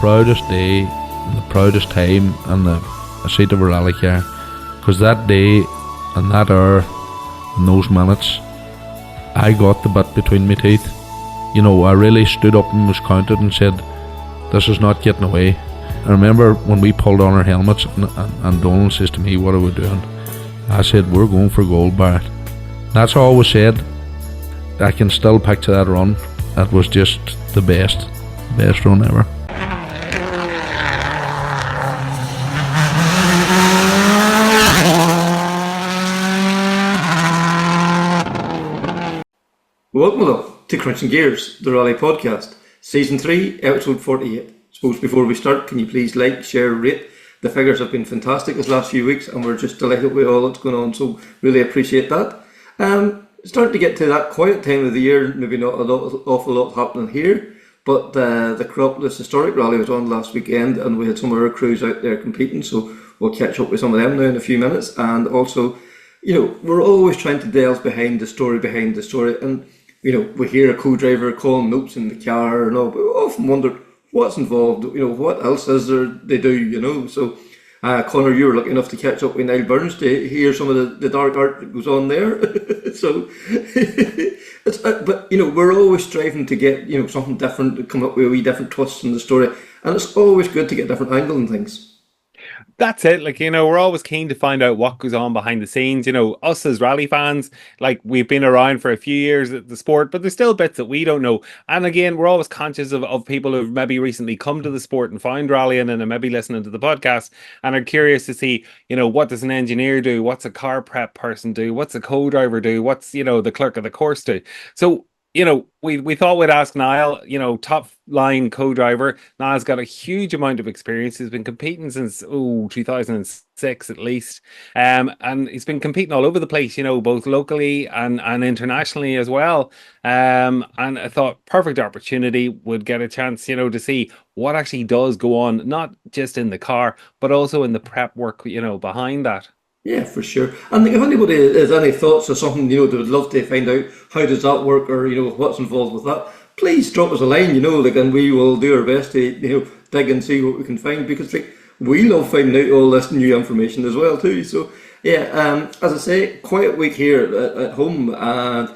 proudest day and the proudest time in the seat of a rally car, because that day and that hour and those minutes, I got the bit between my teeth. You know, I really stood up and was counted and said, this is not getting away. I remember when we pulled on our helmets and Donald says to me, what are we doing? I said, we're going for gold, Barrett. That's all was said. I can still picture that run. That was just the best run ever. Welcome to Krunching Gears, the Rally Podcast, Season 3, Episode 48. Suppose before we start, can you please like, share, rate? The figures have been fantastic this last few weeks and we're just delighted with all that's going on, so really appreciate that. Starting to get to that quiet time of the year, maybe not awful lot happening here, but the Acropolis Historic Rally was on last weekend and we had some of our crews out there competing, so we'll catch up with some of them now in a few minutes. And also, you know, we're always trying to delve behind the story, and you know, we hear a co-driver calling notes in the car and all, but we often wonder what's involved, you know, what else is there they do, you know. So, Connor, you were lucky enough to catch up with Niall Burns to hear some of the dark art that goes on there. So, but, you know, we're always striving to get, you know, something different, to come up with a wee different twists in the story, and it's always good to get a different angle on things. That's it. Like, you know, we're always keen to find out what goes on behind the scenes. You know, us as rally fans, like, we've been around for a few years at the sport, but there's still bits that we don't know. And again, we're always conscious of people who've maybe recently come to the sport and found rallying and are maybe listening to the podcast and are curious to see, you know, what does an engineer do? What's a car prep person do? What's a co-driver do? What's, you know, the clerk of the course do? So, you know, we thought we'd ask Niall, you know, top line co-driver. Niall's got a huge amount of experience. He's been competing since 2006 at least, and he's been competing all over the place, you know, both locally and internationally as well. And I thought perfect opportunity, would get a chance, you know, to see what actually does go on, not just in the car, but also in the prep work, you know, behind that. Yeah, for sure. And if anybody has any thoughts or something, you know, they would love to find out how does that work, or, you know, what's involved with that, please drop us a line, you know, like, and we will do our best to, you know, dig and see what we can find, because, like, we love finding out all this new information as well too. So yeah, as I say, quiet week here at home, and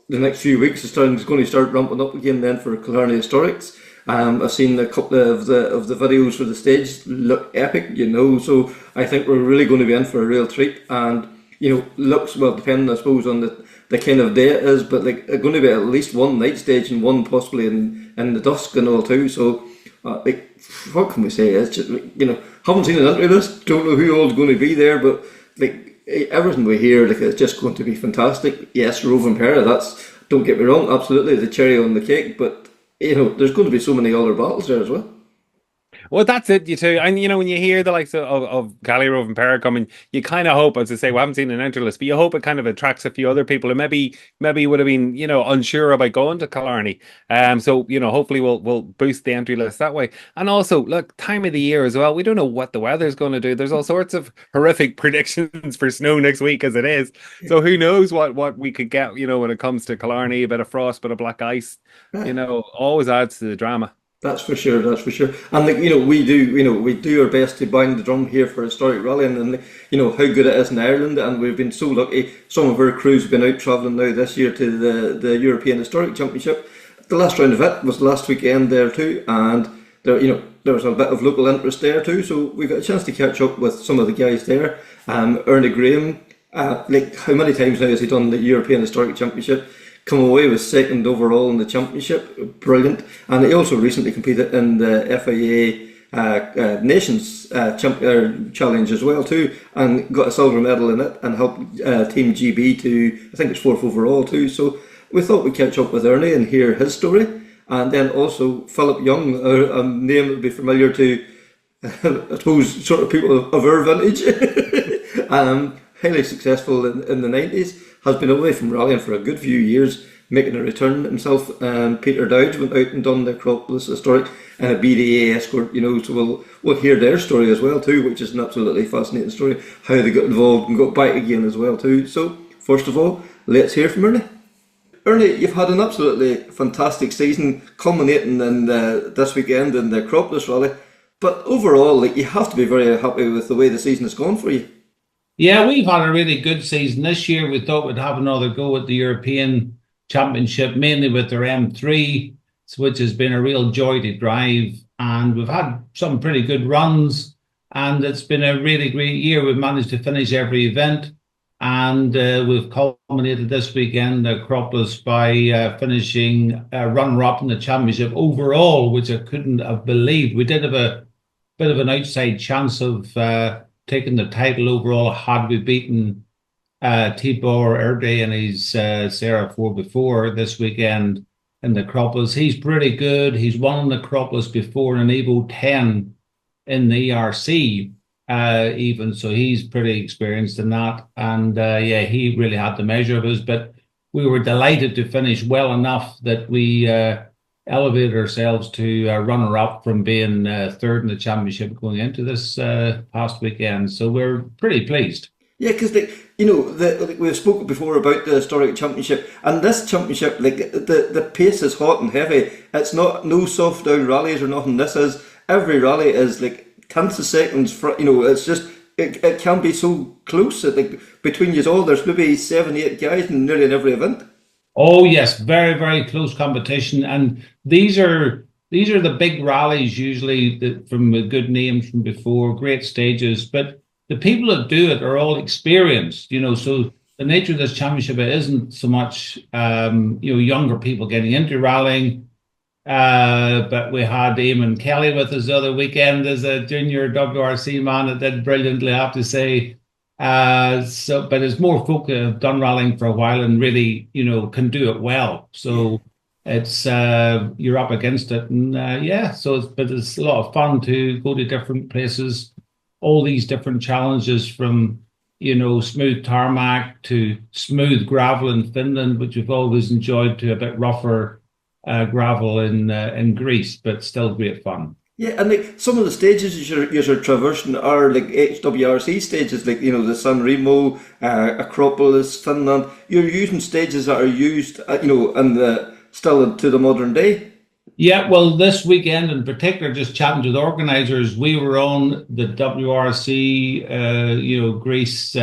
the next few weeks is going to start ramping up again then for Killarney Historics. I've seen a couple of the videos for the stage, look epic, you know, so I think we're really going to be in for a real treat. And, you know, looks, well, depending I suppose on the kind of day it is, but like, going to be at least one night stage and one possibly in the dusk and all too. So like, what can we say? It's just, like, you know, haven't seen an entry list, don't know who all's going to be there, but like, everything we hear, like, it's just going to be fantastic. Yes, Roving Para, that's, don't get me wrong, absolutely the cherry on the cake, but, you know, there's going to be so many other battles there as well. Well, that's it, you too. And, you know, when you hear the likes of Cali Roving Para coming, you kind of hope, as I say, we haven't seen an entry list, but you hope it kind of attracts a few other people who maybe would have been, you know, unsure about going to Killarney. So, you know, hopefully we'll boost the entry list that way. And also, look, time of the year as well. We don't know what the weather's going to do. There's all sorts of horrific predictions for snow next week as it is. So who knows what we could get, you know, when it comes to Killarney, a bit of frost, a bit of black ice, you know, always adds to the drama. That's for sure. And like, you know, we do our best to bang the drum here for historic rallying, and you know how good it is in Ireland, and we've been so lucky. Some of our crews have been out travelling now this year to the European Historic Championship. The last round of it was last weekend there too, and there, you know, there was a bit of local interest there too. So we got a chance to catch up with some of the guys there. Ernie Graham, like, how many times now has he done the European Historic Championship? Come away with second overall in the championship, brilliant. And he also recently competed in the FIA Nations Challenge as well too, and got a silver medal in it, and helped Team GB to, I think it's fourth overall too. So we thought we'd catch up with Ernie and hear his story, and then also Phillip Young, a name that would be familiar to, I suppose, sort of people of our vintage. Highly successful in the 90s, has been away from rallying for a good few years, making a return himself. Peter Dowds went out and done the Acropolis Historic and a BDA escort, you know, so we'll hear their story as well too, which is an absolutely fascinating story, how they got involved and got back again as well too. So first of all, let's hear from Ernie. Ernie, you've had an absolutely fantastic season, culminating in this weekend in the Acropolis Rally. But overall, like, you have to be very happy with the way the season has gone for you. Yeah, we've had a really good season this year. We thought we'd have another go at the European Championship, mainly with their M3, which has been a real joy to drive. And we've had some pretty good runs, and it's been a really great year. We've managed to finish every event, and we've culminated this weekend at Acropolis by finishing runner-up in the championship overall, which I couldn't have believed. We did have a bit of an outside chance of taking the title overall had we beaten Tibor Erde and his Sarah 4 this weekend in the Acropolis. He's pretty good. He's won the Acropolis before in an Evo 10 in the ERC even, so he's pretty experienced in that. And yeah, he really had the measure of us, but we were delighted to finish well enough that we elevated ourselves to runner-up from being third in the championship going into this past weekend. So we're pretty pleased. Yeah, because we've spoken before about the historic championship, and this championship, like the pace is hot and heavy. It's not no soft down rallies or nothing. This is every rally is like tenths of seconds. It's just it can be so close. Like between you all, there's maybe 7-8 guys in nearly in every event. Oh yes, very, very close competition, and these are the big rallies usually from good names from before, great stages. But the people that do it are all experienced, So the nature of this championship isn't so much younger people getting into rallying. But we had Eamon Kelly with us the other weekend as a junior WRC man that did brilliantly, I have to say. But it's more folk that have done rallying for a while and really, can do it well. So it's you're up against it, and but it's a lot of fun to go to different places, all these different challenges from smooth tarmac to smooth gravel in Finland, which we've always enjoyed, to a bit rougher gravel in Greece, but still great fun. Yeah, and like some of the stages you're traversing are like HWRC stages, like the San Remo, Acropolis, Finland. You're using stages that are used, and still to the modern day. Yeah, well, this weekend in particular, just chatting to the organisers, we were on the WRC, Greece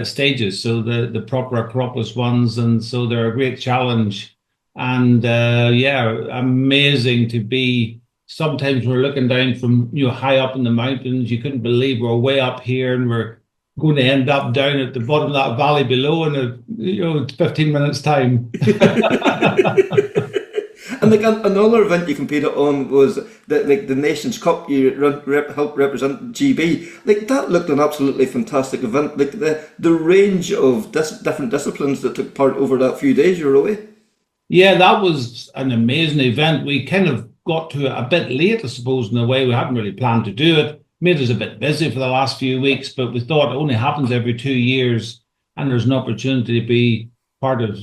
stages, so the proper Acropolis ones, and so they're a great challenge, and amazing to be. Sometimes we're looking down from high up in the mountains. You couldn't believe we're way up here and we're going to end up down at the bottom of that valley below in 15 minutes time. And like another event you competed on was the Nations Cup. You helped represent GB. Like that looked an absolutely fantastic event. Like the range of different disciplines that took part over that few days you were away. Yeah, that was an amazing event. We kind of got to it a bit late, I suppose, in a way. We hadn't really planned to do it. Made us a bit busy for the last few weeks, but we thought it only happens every 2 years, and there's an opportunity to be part of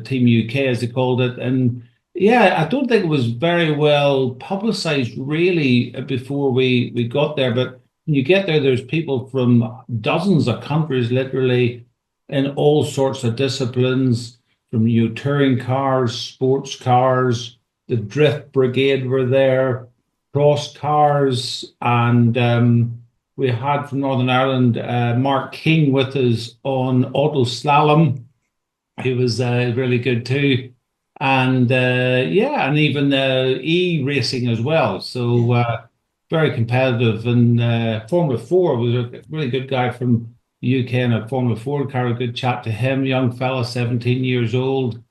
Team UK, as they called it. And yeah, I don't think it was very well publicised really before we got there. But when you get there, there's people from dozens of countries, literally, in all sorts of disciplines, from touring cars, sports cars. The Drift Brigade were there, cross cars, and we had from Northern Ireland Mark King with us on auto slalom. He was really good too, and and even e-racing as well. So very competitive. And Formula 4 was a really good guy from the UK in a Formula 4 car. A good chat to him, young fella, 17 years old.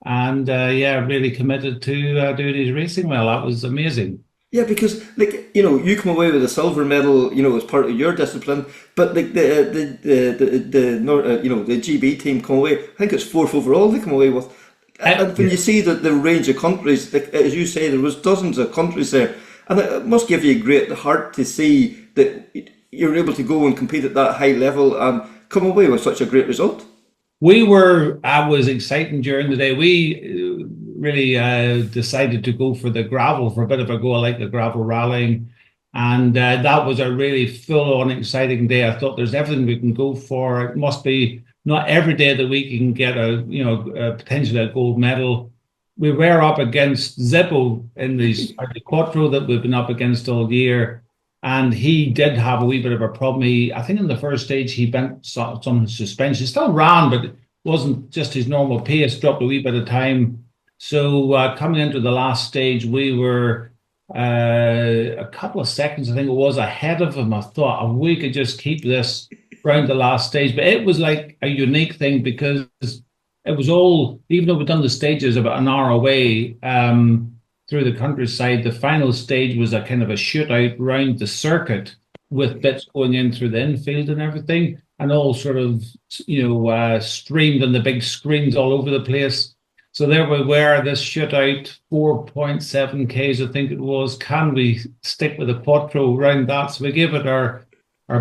And really committed to doing his racing well. That was amazing. Yeah, because you come away with a silver medal, as part of your discipline, but like the GB team come away. I think it's fourth overall they come away with. And when you see the range of countries, like, as you say, there was dozens of countries there, and it must give you a great heart to see that you're able to go and compete at that high level and come away with such a great result. I was exciting during the day. We really decided to go for the gravel for a bit of a go. I like the gravel rallying. And that was a really full-on exciting day. I thought there's everything we can go for. It must be not every day of the week you can get potentially a gold medal. We were up against Zippo in the quattro that we've been up against all year, and he did have a wee bit of a problem. I think in the first stage he bent some suspension. Still ran, but it wasn't just his normal pace. Dropped a wee bit of time. So coming into the last stage, we were a couple of seconds, I think it was, ahead of him. I thought, if we could just keep this round the last stage. But it was like a unique thing because it was all, even though we'd done the stages about an hour away through the countryside, the final stage was a kind of a shootout round the circuit with bits going in through the infield and everything, and all sort of, streamed on the big screens all over the place. So there we were, this shootout, 4.7 Ks, I think it was. Can we stick with the quattro around that? So we gave it our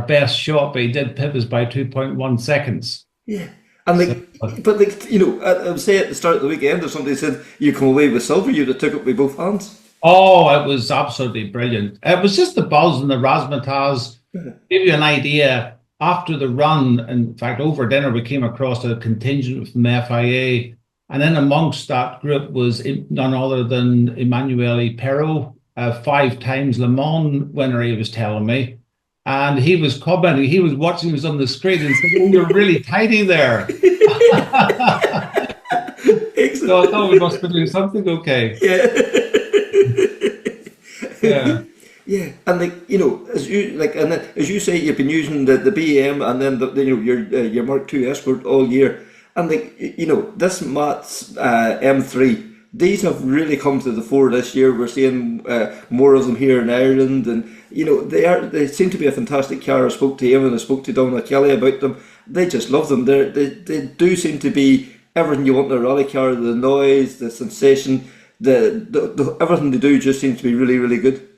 best shot, but he did pip us by 2.1 seconds. Yeah. And I would say at the start of the weekend, if somebody said you come away with silver, you'd have took it with both hands. Oh, it was absolutely brilliant. It was just the buzz and the razzmatazz. Give you an idea, after the run, in fact, over dinner, we came across a contingent from the FIA, and then amongst that group was none other than Emanuele Pero, a 5 times Le Mans winner, he was telling me. And he was commenting, he was watching us on the screen and said, "Oh, you're really tidy there." So I thought we must be doing something okay. Yeah. Yeah, and as you say, you've been using the BM and then your Mark II Escort all year, and this Matt's M3. These have really come to the fore this year. We're seeing more of them here in Ireland, and they seem to be a fantastic car. I spoke to him and I spoke to Donna Kelly about them. They just love them. They do seem to be everything you want in a rally car. The noise, the sensation, the everything they do just seems to be really, really good.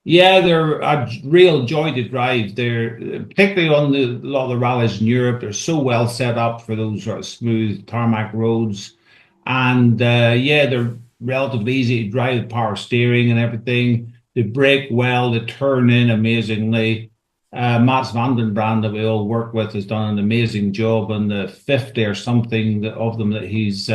Yeah, they're a real joy to drive. They're particularly on a lot of the rallies in Europe. They're so well set up for those sort of smooth tarmac roads. And they're relatively easy to drive, power steering and everything. They brake well, they turn in amazingly. Mats van den Brand, that we all work with, has done an amazing job on the 50 or something of them that he's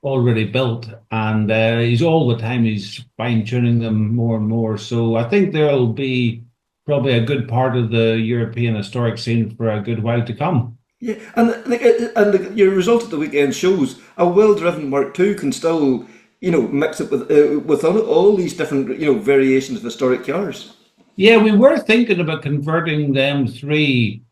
already built. And he's all the time, he's fine-tuning them more and more. So I think there'll be probably a good part of the European historic scene for a good while to come. Yeah, and your result at the weekend shows a well-driven Mark II can still, mix it with all these different, variations of historic cars. Yeah, we were thinking about converting the M3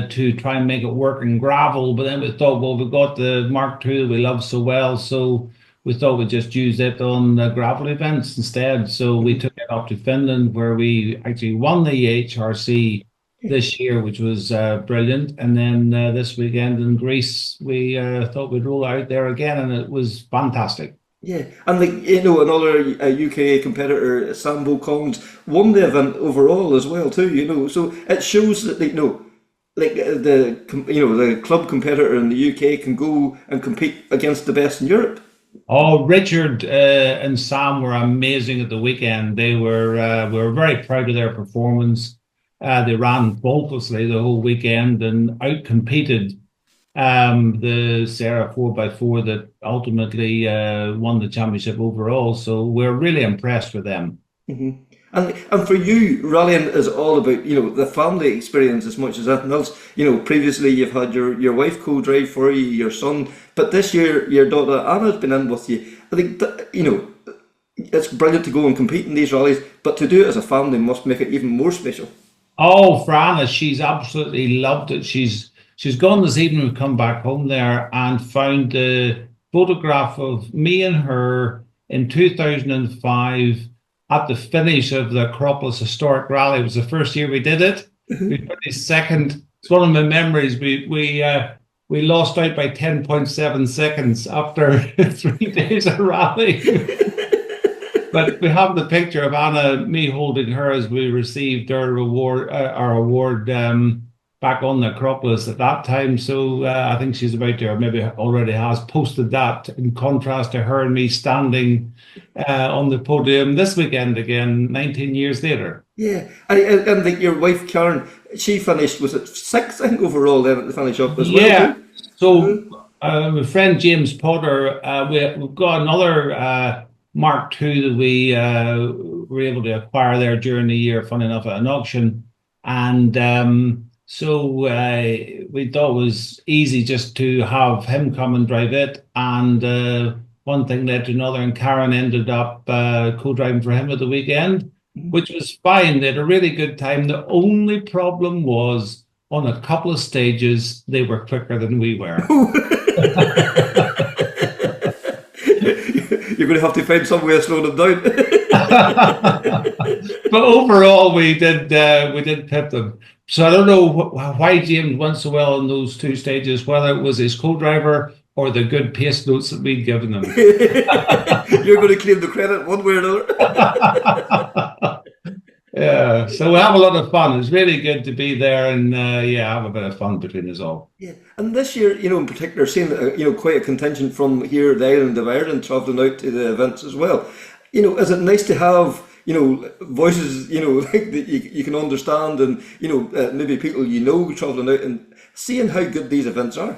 to try and make it work in gravel, but then we thought, well, we've got the Mark II that we love so well, so we thought we'd just use it on gravel events instead. So we took it up to Finland, where we actually won the HRC this year, which was brilliant. And then this weekend in Greece, we thought we'd roll out there again, and it was fantastic. Yeah, and another UK competitor, Sambo Collins, won the event overall as well too. So it shows that the club competitor in the UK can go and compete against the best in Europe. Oh, Richard and Sam were amazing at the weekend. We were very proud of their performance. They ran faultlessly the whole weekend and outcompeted the Sarah 4x4 that ultimately won the championship overall. So we're really impressed with them. Mm-hmm. And for you, rallying is all about the family experience as much as anything else. Previously you've had your wife co-drive for you, your son, but this year your daughter Anna's been in with you. I think it's brilliant to go and compete in these rallies, but to do it as a family must make it even more special. Oh, for Anna, she's absolutely loved it. She's gone this evening. We've come back home there and found a photograph of me and her in 2005 at the finish of the Acropolis Historic Rally. It was the first year we did it. We finished second. It's one of my memories. We lost out by 10.7 seconds after 3 days of rally. But we have the picture of Anna, me holding her as we received our award back on the Acropolis at that time. So I think she's about to, or maybe already has posted that, in contrast to her and me standing on the podium this weekend again, 19 years later. Yeah, and like your wife Karen, she finished, was it sixth, I think, overall then at the finish up as well Yeah. too? So my friend James Potter, we've got another Mark II that we were able to acquire there during the year, fun enough, at an auction. And so we thought it was easy just to have him come and drive it. And one thing led to another, and Karen ended up co-driving for him at the weekend, which was fine. They had a really good time. The only problem was on a couple of stages, they were quicker than we were. You're going to have to find some way of slowing them down. But overall, we did pit them. So I don't know why James went so well in those two stages, whether it was his co-driver or the good pace notes that we'd given him. You're going to claim the credit one way or another. Yeah, so we have a lot of fun. It's really good to be there and have a bit of fun between us all. Yeah, and this year, in particular, seeing quite a contingent from here, the island of Ireland, travelling out to the events as well. Is it nice to have voices like that you can understand, and maybe people travelling out and seeing how good these events are.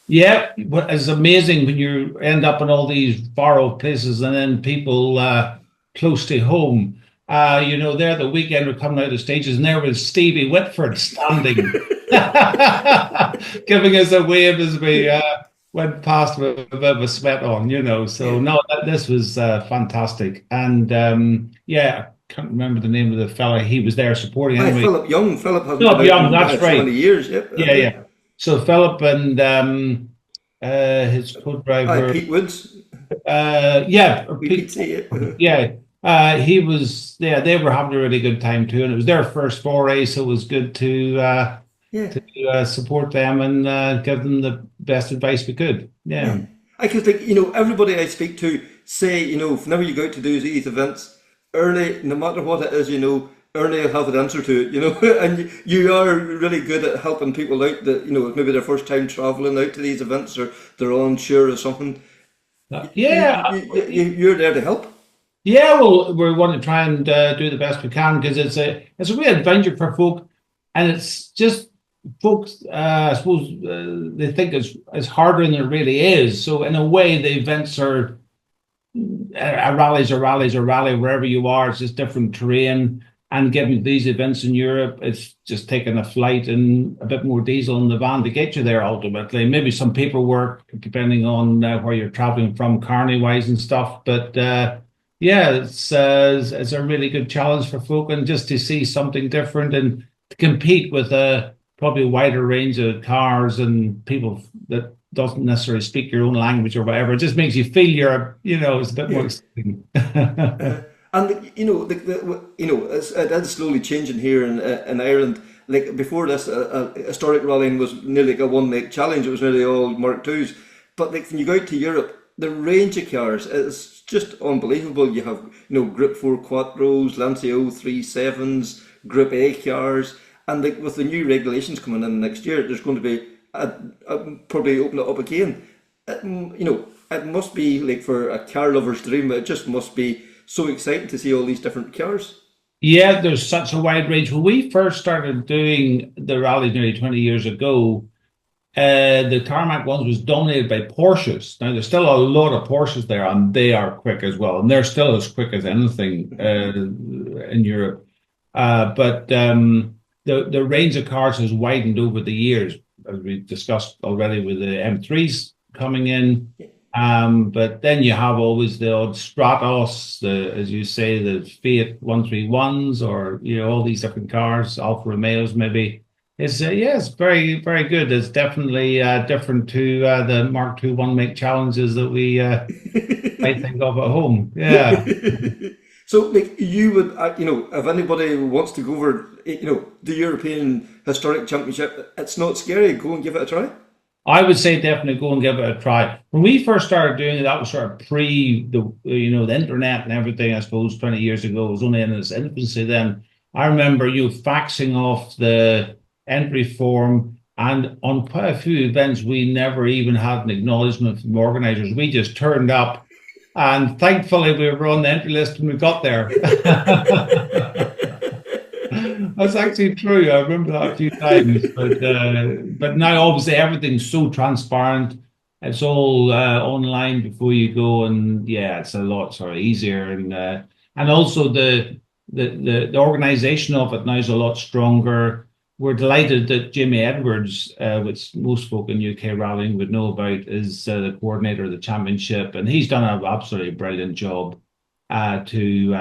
Yeah, it's amazing when you end up in all these far off places, and then people close to home. There the weekend we're coming out of the stages, and there was Stevie Whitford standing, giving us a wave as we went past with a bit of a sweat on, So this was fantastic, and I can't remember the name of the fella he was there supporting. Anyway, Phillip Young. Phillip has Phillip Young, that's right. 20 years. Yep. Yeah. So Phillip and his co-driver Pete Woods. Pete, he was. Yeah, they were having a really good time too, and it was their first foray, so it was good to support them and give them the best advice we could. Yeah. I can think, everybody I speak to say, whenever you go out to do these events, Ernie, no matter what it is, Ernie will have an answer to it, and you are really good at helping people out that, maybe their first time travelling out to these events, or they're unsure of something. You're there to help. Yeah, well, we want to try and do the best we can, because it's a real adventure for folk, and it's just folks. I suppose they think it's harder than it really is. So in a way, the events are a rally wherever you are. It's just different terrain, and getting these events in Europe, it's just taking a flight and a bit more diesel in the van to get you there. Ultimately, maybe some paperwork depending on where you're traveling from, carney wise and stuff, but. It's a really good challenge for folk, and just to see something different and to compete with a probably wider range of cars and people that doesn't necessarily speak your own language or whatever. It just makes you feel it's a bit more exciting. And it is slowly changing here in Ireland. Like before this, historic rallying was nearly like a one-make challenge. It was nearly all Mark IIs. But like when you go out to Europe, the range of cars is just unbelievable. You have, Group 4 Quattros, Lancia 037s, Group A cars, and like with the new regulations coming in next year, there's going to be probably open it up again. It must be like for a car lover's dream, but it just must be so exciting to see all these different cars. Yeah, there's such a wide range. When we first started doing the rally nearly 20 years ago, the tarmac ones was dominated by Porsches. Now there's still a lot of Porsches there, and they are quick as well, and they're still as quick as anything in Europe. But the range of cars has widened over the years, as we discussed already, with the M3s coming in. But then you have always the odd Stratos, as you say, the Fiat 131s, or all these different cars, Alfa Romeos maybe. It's very, very good. It's definitely different to the Mark II one-make challenges that we might think of at home. Yeah. So, like, you would, if anybody wants to go over, the European Historic Championship, it's not scary. Go and give it a try. I would say definitely go and give it a try. When we first started doing it, that was sort of pre the internet and everything. I suppose 20 years ago, it was only in its infancy then. I remember you faxing off the entry form. And on quite a few events, we never even had an acknowledgement from organisers. We just turned up, and thankfully we were on the entry list when we got there. That's actually true. I remember that a few times. But now obviously everything's so transparent. It's all online before you go, and yeah, it's a lot sort of easier, and also the organisation of it now is a lot stronger. We're delighted that Jimmy Edwards, which most folk in UK rallying would know about, is the coordinator of the championship, and he's done an absolutely brilliant job to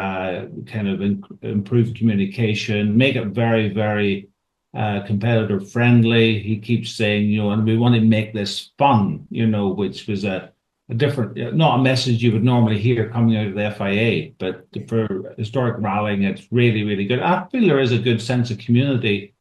kind of improve communication, make it very, very competitor friendly. He keeps saying, and we want to make this fun, which was a different, not a message you would normally hear coming out of the FIA, but for historic rallying, it's really, really good. I feel there is a good sense of community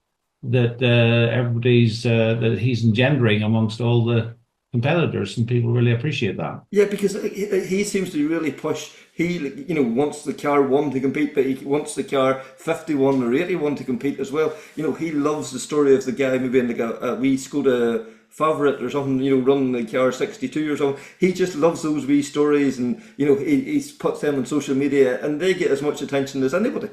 that everybody's that he's engendering amongst all the competitors, and people really appreciate that. Yeah, because he seems to really push. He wants the car 1 to compete, but he wants the car 51 or 81 to compete as well. He loves the story of the guy maybe in like a wee Skoda Favorite or something, running the car 62 or something. He just loves those wee stories, and he puts them on social media, and they get as much attention as anybody.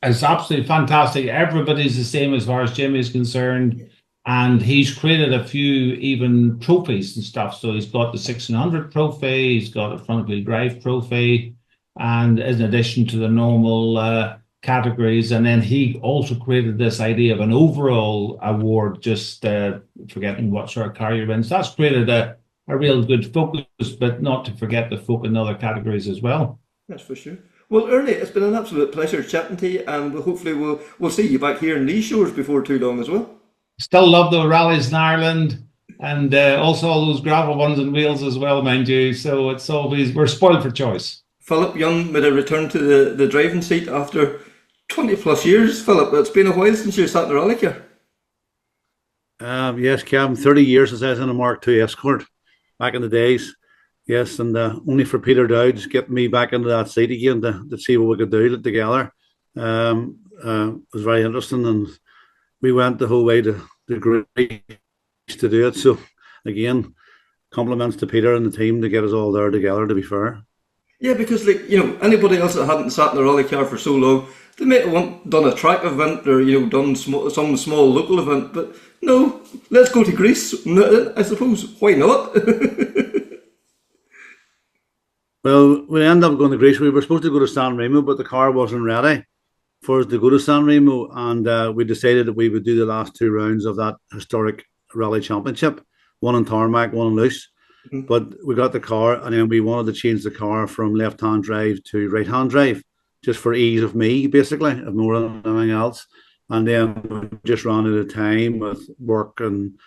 It's absolutely fantastic. Everybody's the same as far as Jimmy is concerned. And he's created a few even trophies and stuff. So he's got the 1600 trophy, he's got a front wheel drive trophy, and in addition to the normal categories. And then he also created this idea of an overall award, just forgetting what sort of car you're in. So that's created a real good focus, but not to forget the folk in other categories as well. That's for sure. Well, Ernie, it's been an absolute pleasure chatting to you, and hopefully we'll see you back here in these shores before too long as well. Still love the rallies in Ireland, and also all those gravel ones in Wales as well, mind you. So it's always, we're spoiled for choice. Phillip Young made a return to the driving seat after 20 plus years. Phillip, it's been a while since you sat in the rally car. Yes, Cam, 30 years since I was in a Mark II Escort back in the days. Yes, and only for Peter Dowds getting me back into that seat again to see what we could do together. It was very interesting, and we went the whole way to Greece to do it. So, again, compliments to Peter and the team to get us all there together, to be fair. Yeah, because, anybody else that hadn't sat in the rally car for so long, they might have done a track event or, done some small local event. But no, let's go to Greece. I suppose, why not? Well, we ended up going to Greece. We were supposed to go to San Remo, but the car wasn't ready for us to go to San Remo, and we decided that we would do the last 2 rounds of that historic rally championship, one on tarmac, one on loose. Mm-hmm. But we got the car, and then we wanted to change the car from left-hand drive to right-hand drive, just for ease of me, basically, of more than anything else. And then we just ran out of time with work, and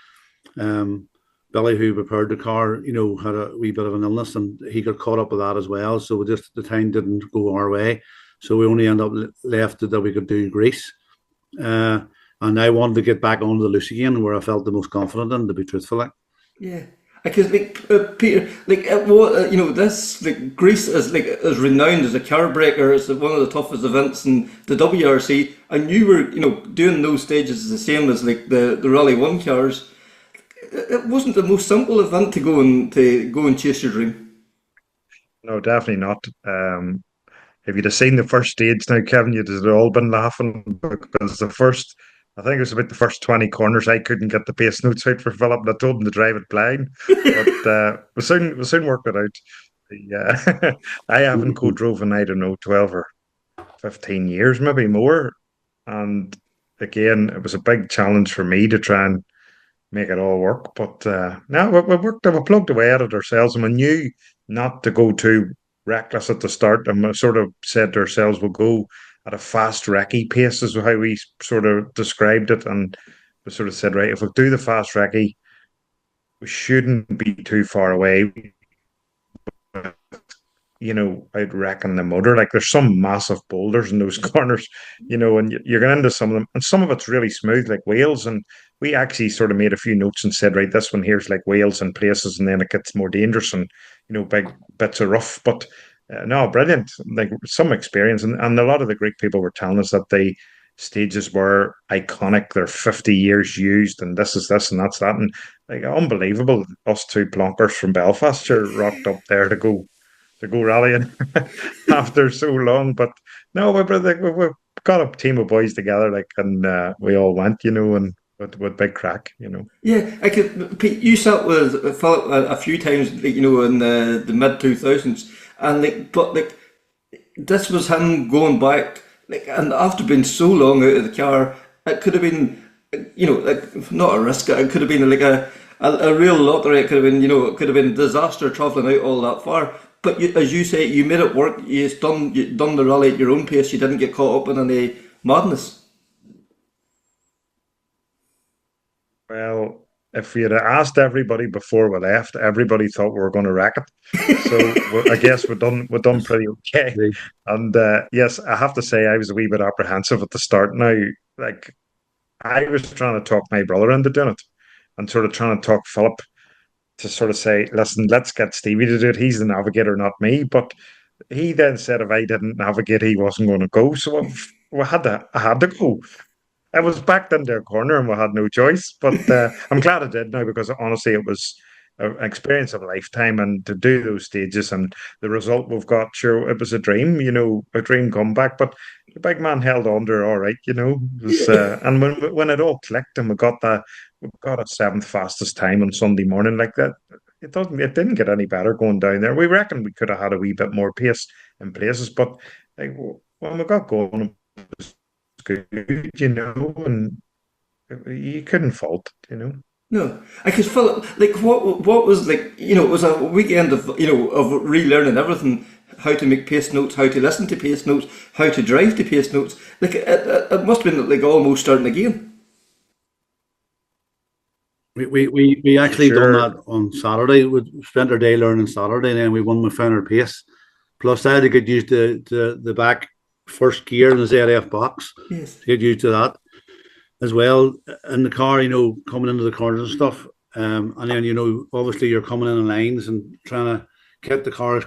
Billy, who prepared the car, had a wee bit of an illness, and he got caught up with that as well. So the time didn't go our way. So we only end up left that we could do Greece. And I wanted to get back onto the loose again, where I felt the most confident in, to be truthful. Yeah. Because Peter, this Greece is renowned as a car breaker. It's one of the toughest events in the WRC, and you were doing those stages the same as the Rally 1 cars. It wasn't the most simple event to go and chase your dream. No, definitely not. If you'd have seen the first stage now, Kevin, you'd have all been laughing, because I think it was about the first 20 corners, I couldn't get the pace notes out for Phillip, and I told him to drive it blind. But we soon worked it out. I haven't co-drove in, 12 or 15 years, maybe more. And again, it was a big challenge for me to try and make it all work. But no, we plugged away at it ourselves, and we knew not to go too reckless at the start, and we sort of said to ourselves, we'll go at a fast recce pace, is how we sort of described it. And we sort of said, right, if we do the fast recce, we shouldn't be too far away, I'd reckon the motor, there's some massive boulders in those corners, and you're going into some of them, and some of it's really smooth, like Wales. And we actually sort of made a few notes and said, right, this one here's like Wales in places, and then it gets more dangerous and, big bits of rough. But no, brilliant, some experience. And a lot of the Greek people were telling us that they stages were iconic. They're 50 years used, and this is this and that's that, and like unbelievable. Us two plonkers from Belfast sure rocked up there to go rallying after so long. But no, we got a team of boys together, like, and we all went, and with big crack, Yeah, Pete, you sat with Philip a few times, like, in the mid 2000s, and but this was him going back, like, and after being so long out of the car, it could have been, like, not a risk. It could have been like a real lottery. It could have been, it could have been disaster travelling out all that far. But as you say, you made it work. You done the rally at your own pace. You didn't get caught up in any madness. Well, if we had asked everybody before we left, everybody thought we were going to wreck it. So I guess we're done pretty okay. And yes, I have to say I was a wee bit apprehensive at the start. Now, like, I was trying to talk my brother into doing it, and sort of trying to talk Philip to sort of say, listen, let's get Stevie to do it. He's the navigator, not me. But he then said if I didn't navigate, he wasn't going to go. So I had to go. I was backed into a corner and we had no choice. But I'm glad I did now, because honestly, it was an experience of a lifetime. And to do those stages and the result we've got, sure, it was a dream, a dream comeback. But the big man held on to it all right, It was, and when it all clicked and we got a seventh fastest time on Sunday morning like that. It didn't get any better going down there. We reckon we could have had a wee bit more pace in places, but like, when we got going, it was good, and you couldn't fault it. No, I could feel it. Like, what was, like, it was a weekend of of relearning everything: how to make pace notes, how to listen to pace notes, how to drive to pace notes. Like, it must have been like almost starting again. We actually done that on Saturday. We spent our day learning Saturday, and then we found our pace. Plus, I had to get used to the back first gear in the ZF box. Yes. To get used to that as well in the car. Coming into the corners and stuff. And then obviously you're coming in lines and trying to keep the car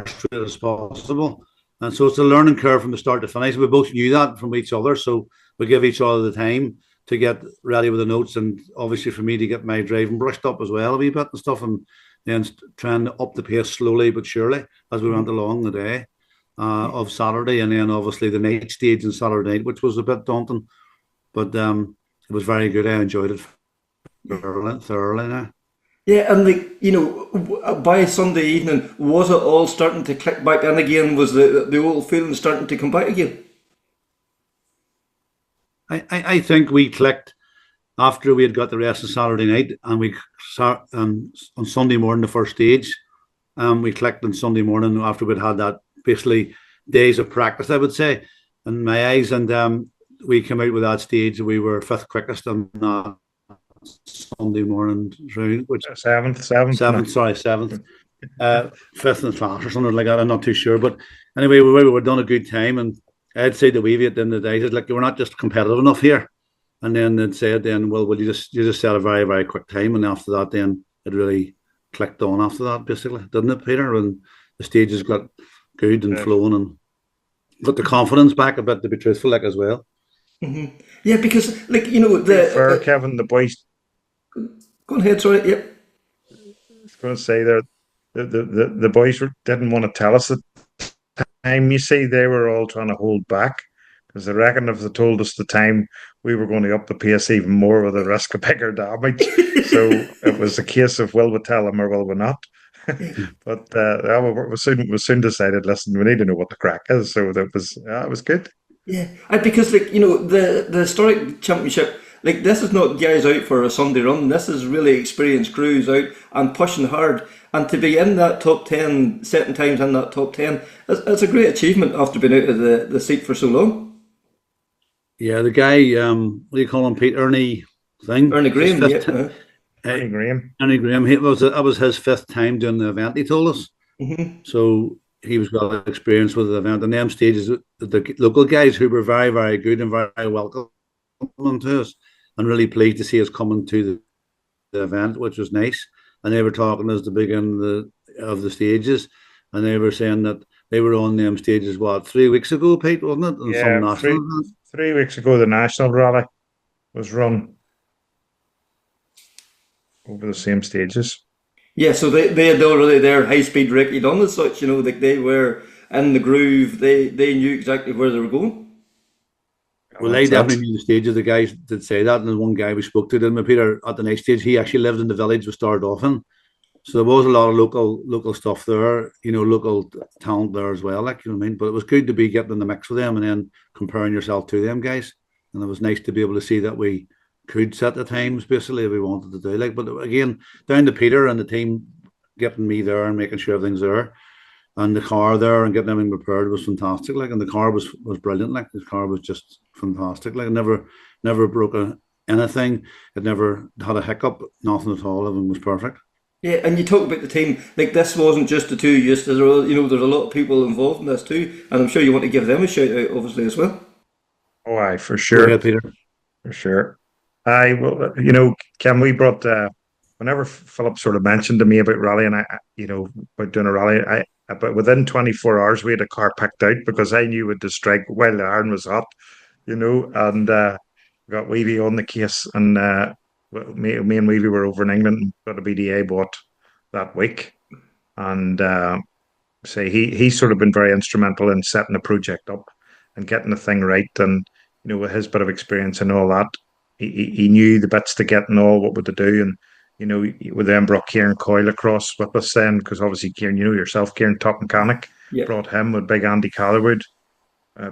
straight as possible. And so it's a learning curve from the start to finish. We both knew that from each other, so we give each other the time to get ready with the notes, and obviously for me to get my driving brushed up as well a wee bit and stuff, and then trying to up the pace slowly but surely as we went along the day of Saturday, and then obviously the night stage on Saturday night, which was a bit daunting, but it was very good. I enjoyed it thoroughly now. Yeah, and by Sunday evening, was it all starting to click back in again? Was the old feeling starting to come back again? I think we clicked after we had got the rest of Saturday night, and we on Sunday morning, the first stage, we clicked on Sunday morning after we'd had that basically days of practice, I would say, in my eyes, and we came out with that stage. We were fifth quickest on that Sunday morning round, which seventh, fifth in the class or something like that. I'm not too sure, but anyway, we were done a good time, and I'd say to Weavy at the end of the day, he's like, we're not just competitive enough here. And then they'd say, well, you just set a very, very quick time. And after that, then it really clicked on after that, basically, didn't it, Peter? And the stages got good and flowing, and got the confidence back a bit, to be truthful, like, as well. Mm-hmm. Yeah, because, Kevin, the boys. Go ahead, sorry. Yep. I was going to say the boys didn't want to tell us the time. You see, they were all trying to hold back, because I reckon if they told us the time, we were going to up the pace even more with the risk of bigger damage. So it was a case of, will we tell them or will we not? But we soon decided, listen, we need to know what the crack is. So it was good. Yeah, because the historic championship, like, this is not guys out for a Sunday run. This is really experienced crews out and pushing hard. And to be in that top 10, setting times in that top 10, it's a great achievement after being out of the seat for so long. Yeah, the guy, what do you call him, Pete? Ernie Graham, Ernie Graham. That was his fifth time doing the event, he told us. Mm-hmm. So he was well experienced with the event. And them stages, the local guys who were very, very good and very welcoming to us, and really pleased to see us coming to the event, which was nice. And they were talking as the beginning of the stages, and they were saying that They were on them stages, 3 weeks ago, Pete, wasn't it? And some Yeah, national event. 3 weeks ago, the national rally was run over the same stages. Yeah, so they had already their high speed recce done as such, like they were in the groove. They knew exactly where they were going. Well, That's they definitely it. knew the stages. The guys did say that, and the one guy we spoke to, didn't we, Peter, at the next stage, he actually lived in the village we started off in. So there was a lot of local stuff there, local talent there as well, like, you know what I mean? But it was good to be getting in the mix with them and then comparing yourself to them guys. And it was nice to be able to see that we could set the times basically if we wanted to do. Like, but again, down to Peter and the team getting me there and making sure everything's there. And the car there and getting everything prepared was fantastic. Like, and the car was brilliant. Like, the car was just fantastic. Like, it never broke anything. It never had a hiccup. Nothing at all. Everything was perfect. Yeah, and you talk about the team, like this wasn't just the two of you, there's a lot of people involved in this too, and I'm sure you want to give them a shout out, obviously, as well. Oh, aye, for Go sure. ahead, Peter. For sure. I well, Ken, we brought whenever Philip sort of mentioned to me about rallying, about doing a rally, but within 24 hours we had a car picked out because I knew we'd strike while the iron was hot, and got Weavy on the case, and me and Weavy were over in England and got a BDA bought that week, and say he's sort of been very instrumental in setting the project up and getting the thing right, and with his bit of experience and all that, he knew the bits to get and all what would to do, and we then brought Kieran Coyle across with us then, because obviously Kieran, yourself, Kieran, top mechanic, Yeah. brought him with big Andy Calderwood,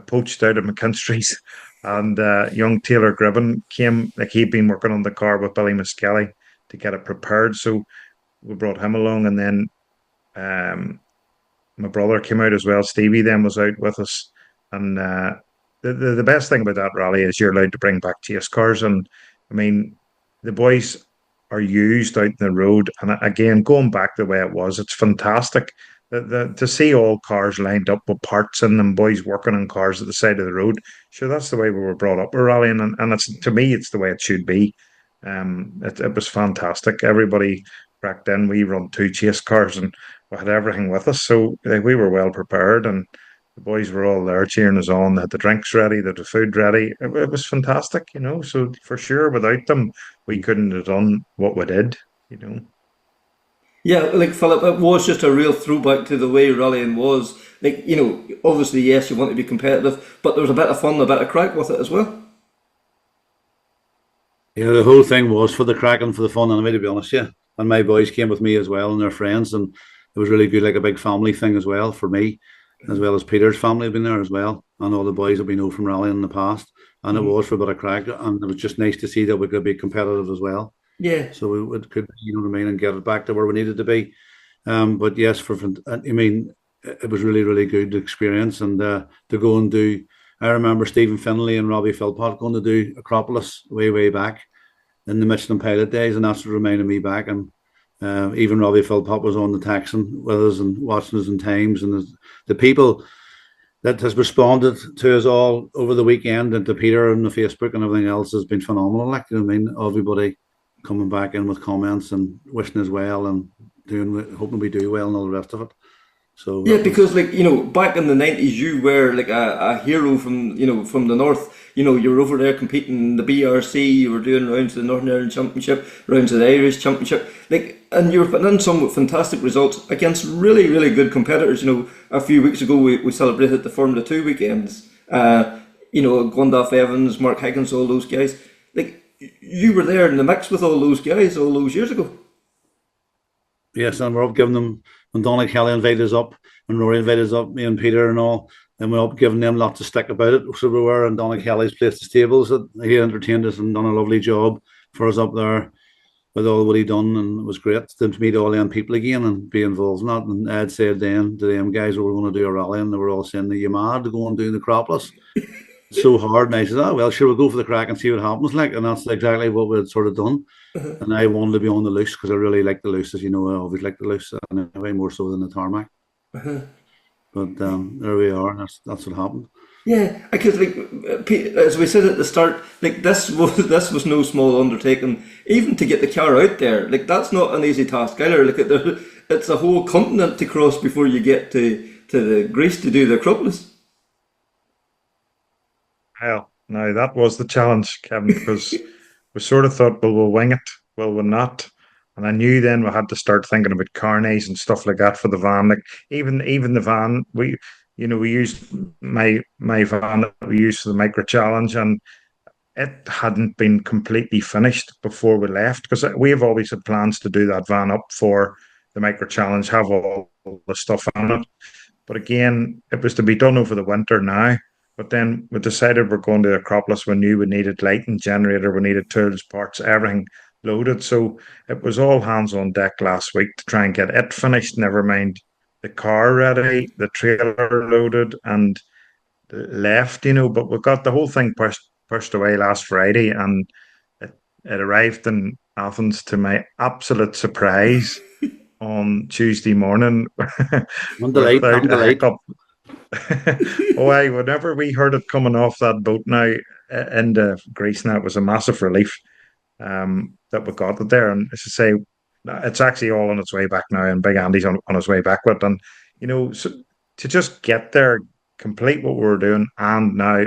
poached out of McKinstry's, and young Taylor Gribben came, like he'd been working on the car with Billy Muskelly to get it prepared, so we brought him along, and then my brother came out as well. Stevie then was out with us, and the best thing about that rally is you're allowed to bring back chase cars, and I mean the boys are used out in the road, and again going back the way it was, it's fantastic. To see all cars lined up with parts in them, boys working on cars at the side of the road. Sure, that's the way we were brought up with rallying, and it's, to me, it's the way it should be. It was fantastic. Everybody cracked in. We run 2 chase cars, and we had everything with us, so we were well prepared, and the boys were all there cheering us on. They had the drinks ready, they had the food ready. It was fantastic, So for sure, without them, we couldn't have done what we did. Yeah, like Philip, it was just a real throwback to the way rallying was. Like, obviously, yes, you want to be competitive, but there was a bit of fun, a bit of crack with it as well. Yeah, the whole thing was for the crack and for the fun, anyway, to be honest, yeah. And my boys came with me as well, and their friends, and it was really good, like a big family thing as well for me, as well as Peter's family had been there as well, and all the boys that we know from rallying in the past. And it was for a bit of crack, and it was just nice to see that we could be competitive as well. Yeah. So we could, and get it back to where we needed to be. But yes, it was really, really good experience, and to go and do. I remember Stephen Finlay and Robbie Philpott going to do Acropolis way back in the Michelin Pilot days, and that's what reminded me back. And even Robbie Philpott was on the Texan with us and watching us in times, and the people that has responded to us all over the weekend and to Peter and the Facebook and everything else has been phenomenal. Like, everybody coming back in with comments and wishing us well and hoping we do well and all the rest of it. So yeah, because back in the 90s, you were like a hero from the north. You were over there competing in the BRC. You were doing rounds of the Northern Ireland Championship, rounds of the Irish Championship, and you were putting in some fantastic results against really, really good competitors. A few weeks ago we celebrated the Formula 2 weekends. Gwandolph Evans, Mark Higgins, all those guys. You were there in the mix with all those guys all those years ago. Yes, and we're up giving them, when Donald Kelly invited us up, and Rory invited us up, me and Peter and all, and we're up giving them lots of stick about it. So we were, and Donald Kelly's placed the tables. He entertained us and done a lovely job for us up there with all what he done, and it was great to meet all them people again and be involved in that. And Ed said then to them guys, we were going to do a rally, and they were all saying, are you mad to go and do the Acropolis? So hard. And I said, well, sure, we'll go for the crack and see what happens. And that's exactly what we had sort of done. And I wanted to be on the loose because I really like the loose, as you know. I always like the loose, and way more so than the tarmac. But there we are. That's what happened. Yeah, because as we said at the start, this was no small undertaking. Even to get the car out there, that's not an easy task either. It's a whole continent to cross before you get to the Greece to do the Acropolis. Well, now that was the challenge, Kevin, because we sort of thought, well, we'll wing it, well, we'll not. And I knew then we had to start thinking about carnies and stuff like that for the van. Like even the van, we used my van that we used for the micro challenge, and it hadn't been completely finished before we left, because we have always had plans to do that van up for the micro challenge, have all the stuff on it. But again, it was to be done over the winter now. But then we decided we're going to Acropolis. We knew we needed lighting, generator, we needed tools, parts, everything loaded. So it was all hands on deck last week to try and get it finished. Never mind the car ready, the trailer loaded and left, But we got the whole thing pushed away last Friday, and it arrived in Athens to my absolute surprise on Tuesday morning without a hiccup. Whenever we heard it coming off that boat now into Greece, now it was a massive relief that we got it there. And as I say, it's actually all on its way back now, and Big Andy's on his way back with it. And so to just get there, complete what we were doing, and now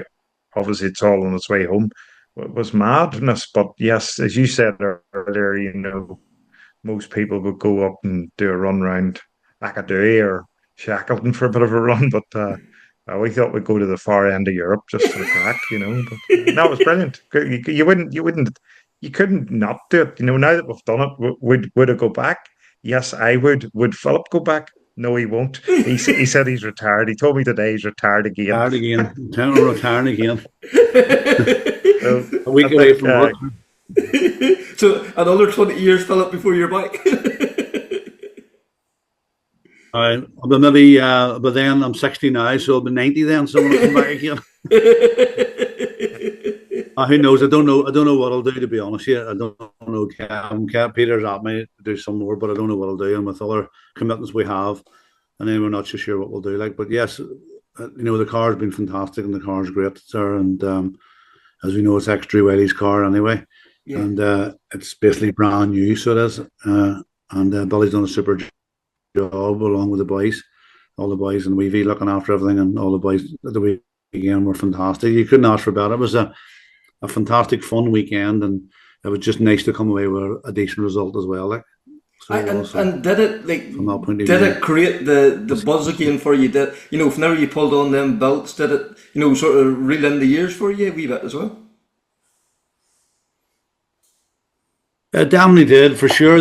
obviously it's all on its way home, it was madness. But yes, as you said earlier, most people would go up and do a run round Akadui or Shackleton for a bit of a run, but we thought we'd go to the far end of Europe just for the crack, But that was brilliant. You couldn't not do it. Now that we've done it, would it go back? Yes, I would. Would Philip go back? No, he won't. He said he's retired. He told me today he's retired again. Retiring again. A week away from work. So another 20 years, Philip, before you're back. But maybe, but then I'm 60 now, so I'll be 90 then. So I'm going to come back again. Who knows? I don't know what I'll do, to be honest. I don't know. Peter's at me to do some more, but I don't know what I'll do. And with other commitments we have, and then we're not so sure what we'll do. But yes, the car's been fantastic, and the car's great, sir. And as we know, it's extra Wiley's car anyway, and it's basically brand new, so it is. And Billy's done a super job along with all the boys, and Weavy looking after everything, and all the boys at the weekend were fantastic. You couldn't ask for better. It was a fantastic fun weekend, and it was just nice to come away with a decent result as well. And did it create the buzz again for you? That whenever you pulled on them belts, did it sort of reel in the years for you a wee bit as well? It definitely did, for sure.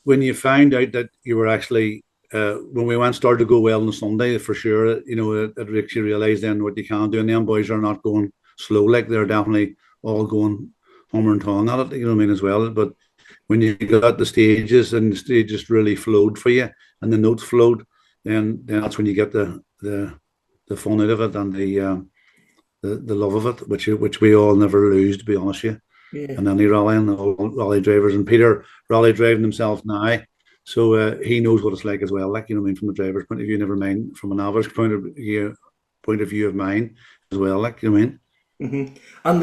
When you found out that you were actually when we started to go well on the Sunday, for sure, it makes you realise then what you can do. And them boys are not going slow, like they're definitely all going hammer and tongue at it, as well. But when you got the stages, and the stages really flowed for you, and the notes flowed, then that's when you get the fun out of it, and the love of it, which we all never lose, to be honest with you. Yeah. And any rallying, all rally drivers, and Peter rally driving himself now, so he knows what it's like as well. From the driver's point of view, never mind from an average point of view of mine as well. Mm-hmm. And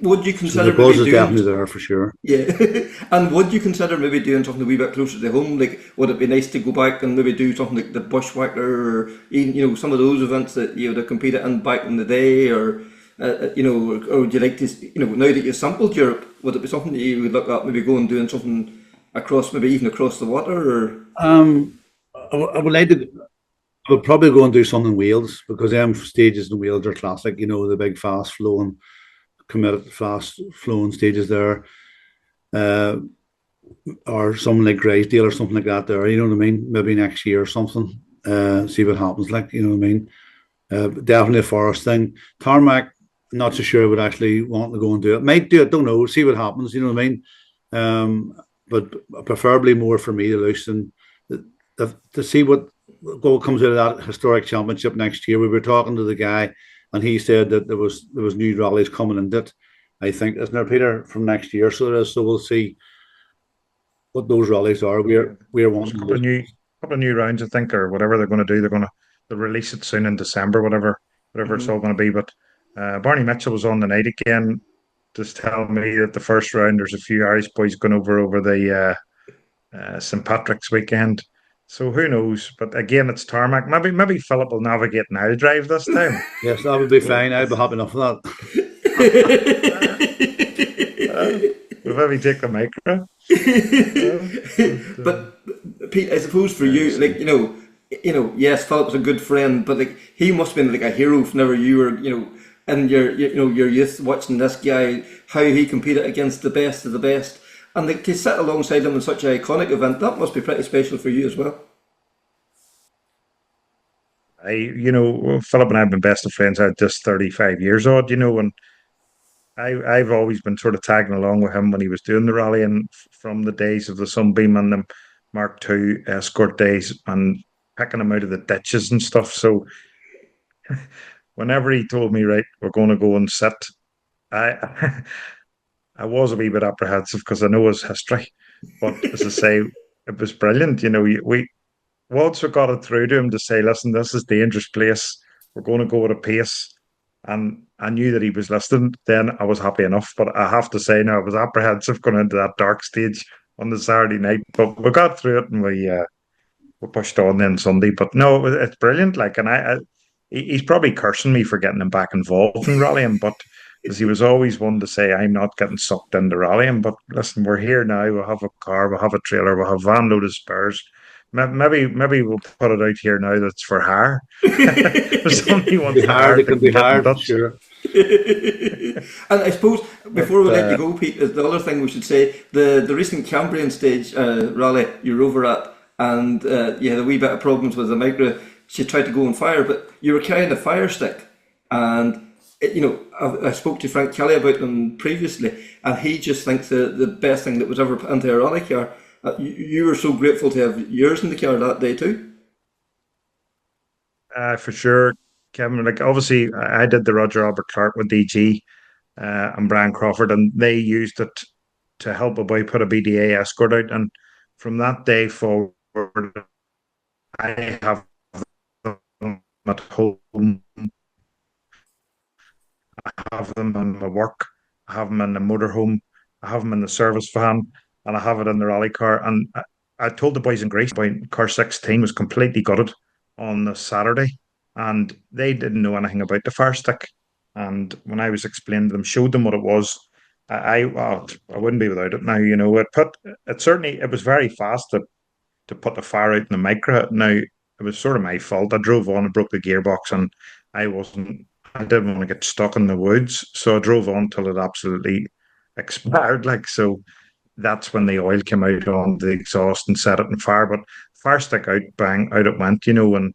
would you consider the buzz is definitely there for sure? Yeah. And would you consider maybe doing something a wee bit closer to home? Would it be nice to go back and maybe do something like the Bushwhacker, or even some of those events that you would have competed in back in the day, or or would you like to, now that you've sampled Europe, would it be something that you would look at maybe going and doing something even across the water? Or I would like to. I would probably go and do something in Wales, because them stages in Wales are classic. The big fast flowing stages there, or something like Graysdale or something like that. There, you know what I mean? Maybe next year or something. See what happens. You know what I mean? Definitely a forest thing. Tarmac, not so sure I would actually want to go and do it. Might do it, don't know. See what happens. You know what I mean? But preferably more for me to loosen to see what comes out of that historic championship next year. We were talking to the guy, and he said that there was new rallies coming in it. I think, isn't there, Peter, from next year? So there is. So we'll see what those rallies are. We're wanting a couple of new rounds, I think, or whatever they're going to do. They'll release it soon in December, whatever it's all going to be. But Barney Mitchell was on the night again, just telling me that the first round there's a few Irish boys going over the St. Patrick's weekend. So who knows? But again, it's tarmac. Maybe Philip will navigate and I'll drive this time. Yes, that would be fine. I'd be happy enough with that. We'll maybe take the micro. But Pete, I suppose for you, like yes, Philip's a good friend, but like he must have been like a hero whenever you were, in your youth, watching this guy, how he competed against the best of the best, and like to sit alongside him in such an iconic event, that must be pretty special for you as well. Philip and I have been best of friends out just 35 years old, and I've always been sort of tagging along with him when he was doing the rally, and from the days of the Sunbeam and the Mark II escort days, and picking him out of the ditches and stuff. So whenever he told me, right, we're going to go and sit, I I was a wee bit apprehensive because I know his history, but as I say, it was brilliant. We once we got it through to him to say, listen, this is a dangerous place. We're going to go at a pace. And I knew that he was listening. Then I was happy enough. But I have to say now, I was apprehensive going into that dark stage on the Saturday night. But we got through it and we pushed on then Sunday. But no, it's brilliant. Like, and he's probably cursing me for getting him back involved in rallying. But because he was always one to say, I'm not getting sucked into rallying. But listen, we're here now. We'll have a car, we'll have a trailer, we'll have a van load of spares. Maybe we'll put it out here now that's for hire. If somebody wants to hire, it can be hard, sure. And I suppose before we let you go, Pete, is the other thing we should say, the recent Cambrian stage rally you're over at, and you had a wee bit of problems with the micro. She tried to go on fire, but you were carrying a fire stick, and I spoke to Frank Kelly about them previously, and he just thinks the best thing that was ever put into a rally car. You were so grateful to have yours in the car that day too. For sure, Kevin. Like obviously, I did the Roger Albert Clark with DG and Brian Crawford, and they used it to help a boy put a BDA escort out. And from that day forward, I have them at home. I have them in my work. I have them in the motorhome. I have them in the service van. And I have it in the rally car. And I told the boys in Greece, car 16 was completely gutted on the Saturday, and they didn't know anything about the fire stick. And when I was explaining to them, showed them what it was, I wouldn't be without it now. It was very fast to put the fire out in the micro. Now it was sort of my fault. I drove on and broke the gearbox, and I didn't want to get stuck in the woods, so I drove on till it absolutely expired. Like so. That's when the oil came out on the exhaust and set it on fire. But fire stick out, bang, out it went, and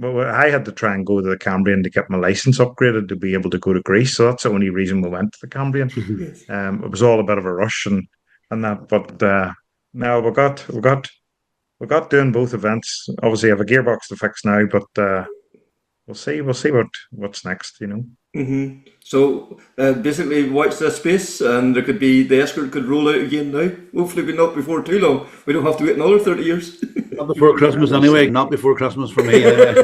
I had to try and go to the Cambrian to get my license upgraded to be able to go to Greece. So that's the only reason we went to the Cambrian. It was all a bit of a rush and that, but now we got doing both events. Obviously, I have a gearbox to fix now, but we'll see what's next, Mm-hmm. So basically, watch this space, and there could be the escort could roll out again now. Hopefully, not before too long. We don't have to wait another 30 years. Not before Christmas, anyway. Not before Christmas for me. Anyway.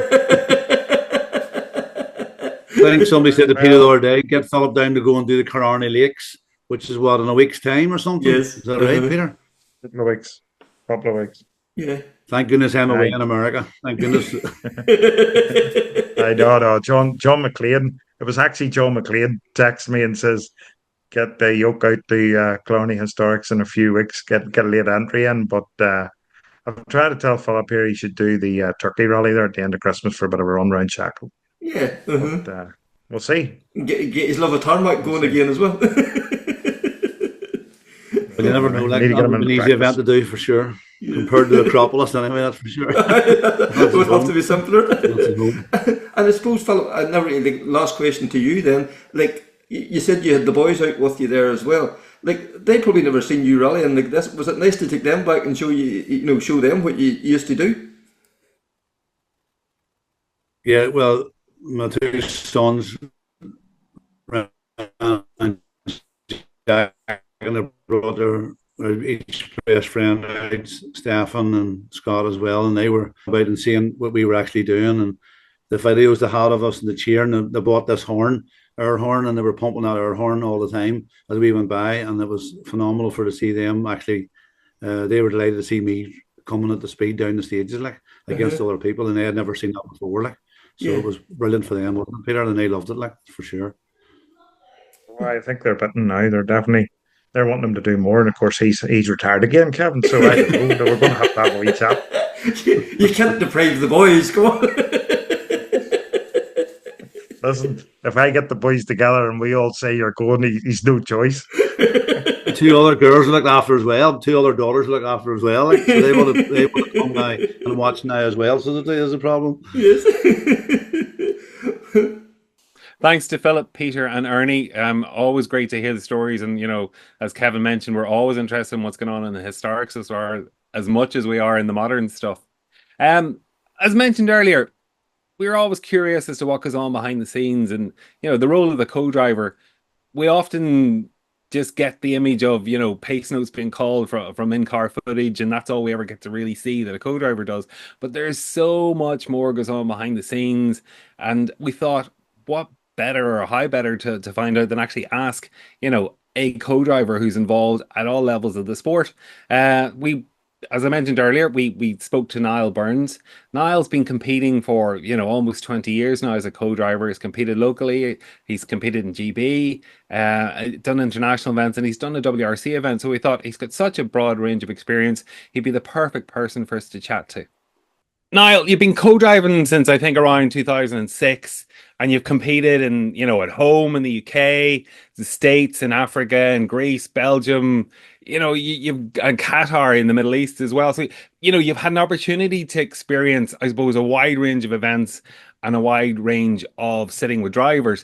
I think somebody said to Peter the other day, get Philip down to go and do the Killarney Lakes, which is what, in a week's time or something. Yes, is that right, Peter? Couple of weeks. Yeah. Thank goodness I'm away in America. Thank goodness. I know. John McLean. It was actually John McLean texts me and says, get the yoke out the Killarney Historics in a few weeks, get a late entry in. But I'm trying to tell Philip here he should do the Turkey Rally there at the end of Christmas for a bit of a run round Shackle. Yeah. But, we'll see. Get his love of tarmac going again as well. But you never know. Like, that would be an easy event to do for sure. Compared to the Acropolis, anyway, that's for sure. It would have to be simpler. And I suppose, Philip, last question to you then. Like, you said you had the boys out with you there as well. Like, they probably never seen you rallying like this. Was it nice to take them back and show them what you used to do? Yeah, well, my two sons and Jack and a brother, each best friend out, Stefan and Scott as well, and they were about and seeing what we were actually doing, and the videos they had of us in the cheer, and they bought this air horn, and they were pumping that air horn all the time as we went by, and it was phenomenal to see them actually. They were delighted to see me coming at the speed down the stages, like against other people, and they had never seen that before, like. So it was brilliant for them, wasn't it, Peter? And they loved it, like, for sure. Well, I think they're bitten now. They're wanting him to do more, and of course he's retired again, Kevin. So I don't know. We're going to have a wee chat. You can't deprive the boys. Come on. Listen, if I get the boys together and we all say you're going, he's no choice. Two other girls look after as well. Two other daughters look after as well. Like, so they want to come now and watch now as well. So that is a problem. Yes. Thanks to Phillip, Peter, and Ernie. Always great to hear the stories. And, as Kevin mentioned, we're always interested in what's going on in the historics as much as we are in the modern stuff. As mentioned earlier, we're always curious as to what goes on behind the scenes, and, the role of the co-driver. We often just get the image of, pace notes being called from in-car footage, and that's all we ever get to really see that a co-driver does. But there's so much more goes on behind the scenes, and we thought, what better or how better to find out than actually ask, a co-driver who's involved at all levels of the sport. As I mentioned earlier, we spoke to Niall Burns. Niall's been competing for, almost 20 years now as a co-driver. He's competed locally. He's competed in GB, done international events, and he's done a WRC event. So we thought he's got such a broad range of experience. He'd be the perfect person for us to chat to. Niall, you've been co-driving since I think around 2006, and you've competed in, at home in the UK, the States, in Africa, in Greece, Belgium, and Qatar in the Middle East as well. So, you've had an opportunity to experience, I suppose, a wide range of events and a wide range of sitting with drivers.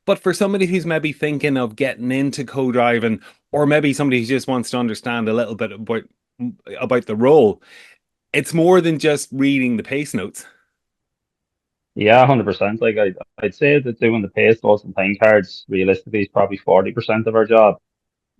But for somebody who's maybe thinking of getting into co-driving, or maybe somebody who just wants to understand a little bit about the role, it's more than just reading the pace notes. Yeah, 100%. Like I'd say that doing the pace notes and time cards realistically is probably 40% of our job.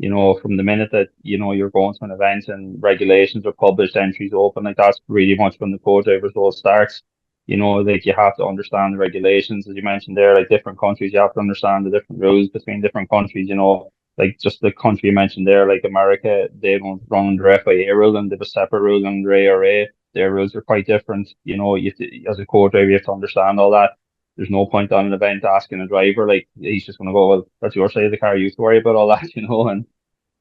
From the minute that, you're going to an event and regulations are published, entries open, like that's really much when the co-driver's role starts. Like you have to understand the regulations, as you mentioned there, like different countries, you have to understand the different rules between different countries, like just the country you mentioned there, like America, they don't run under FIA rule and they have a separate rule under ARA. Their rules are quite different. As a co-driver, you have to understand all that. There's no point on an event asking a driver, like, he's just going to go, well, that's your side of the car, you have to worry about all that, and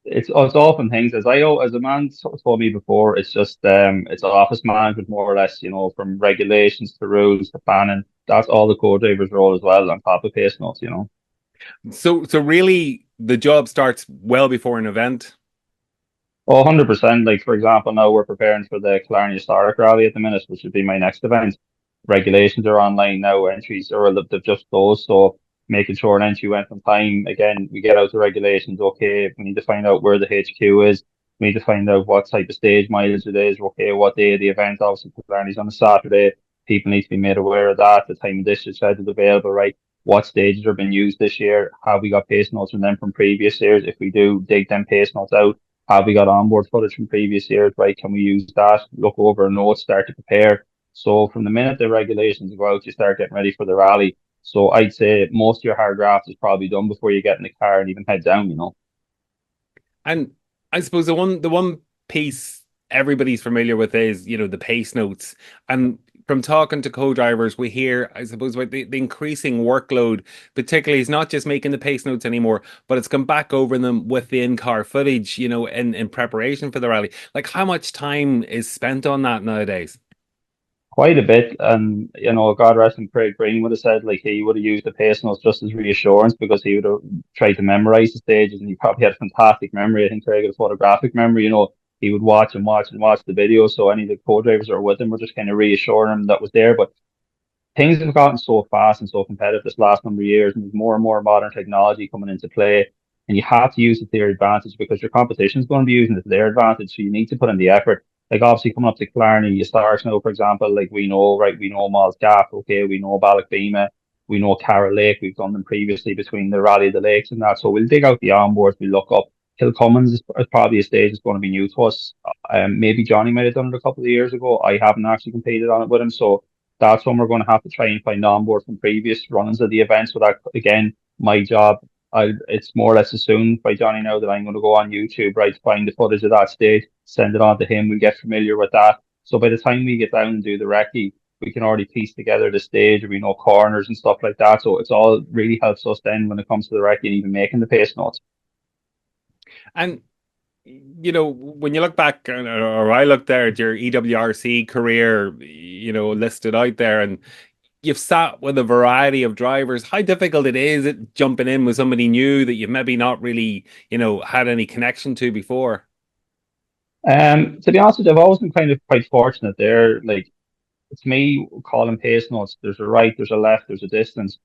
it's often things, as a man told me before, it's just, it's office management, more or less, from regulations to rules to planning. That's all the co-driver's role as well, on top of pace notes, So really, the job starts well before an event. Oh, 100%. Like, for example, now we're preparing for the Killarney Historic Rally at the minute, which would be my next event. Regulations are online now, entries are they've just closed, so making sure an entry went on time. Again, we get out the regulations, okay, we need to find out where the HQ is, we need to find out what type of stage mileage it is, okay, what day of the event, obviously Killarney's on a Saturday, people need to be made aware of that, the time of discharge schedule available, right? What stages are being used this year? Have we got pace notes from them from previous years? If we do, dig them pace notes out. Have we got onboard footage from previous years, right? Can we use that? Look over notes, start to prepare. So from the minute the regulations go out, you start getting ready for the rally. So I'd say most of your hard graft is probably done before you get in the car and even head down, And I suppose the one piece everybody's familiar with is, the pace notes. And from talking to co-drivers, we hear, I suppose, about the increasing workload, particularly it's not just making the pace notes anymore, but it's come back over them with the in-car footage, in preparation for the rally. Like, how much time is spent on that nowadays? Quite a bit. And, God rest him, Craig Green would have said, like, he would have used the pace notes just as reassurance because he would have tried to memorize the stages, and he probably had fantastic memory. I think Craig had a photographic memory, he would watch and watch and watch the video. So any of the co-drivers that were with him were just kind of reassuring him that was there. But things have gotten so fast and so competitive this last number of years, and there's more and more modern technology coming into play. And you have to use it to their advantage because your competition is going to be using it to their advantage. So you need to put in the effort. Like, obviously, coming up to Killarney, you start now, for example, like we know Malls Gap, okay, we know Ballacbeema, we know Carroll Lake, we've done them previously between the Rally of the Lakes and that. So we'll dig out the onboards, we look up. Kilcummins is probably a stage that's going to be new to us. Maybe Johnny might have done it a couple of years ago. I haven't actually competed on it with him, so that's when we're going to have to try and find on board from previous runnings of the event. So that, again, my job it's more or less assumed by Johnny now that I'm going to go on YouTube, right, find the footage of that stage, send it on to him. We'll get familiar with that. So by the time we get down and do the recce, we can already piece together the stage, or we know corners and stuff like that. So it's all really helps us then when it comes to the recce and even making the pace notes. And when you look back, or I look there at your EWRC career, listed out there, and you've sat with a variety of drivers. How difficult it is it jumping in with somebody new that you've maybe not really, had any connection to before? To be honest with you, I've always been kind of quite fortunate there. Like, it's me calling pace notes. There's a right, there's a left, there's a distance.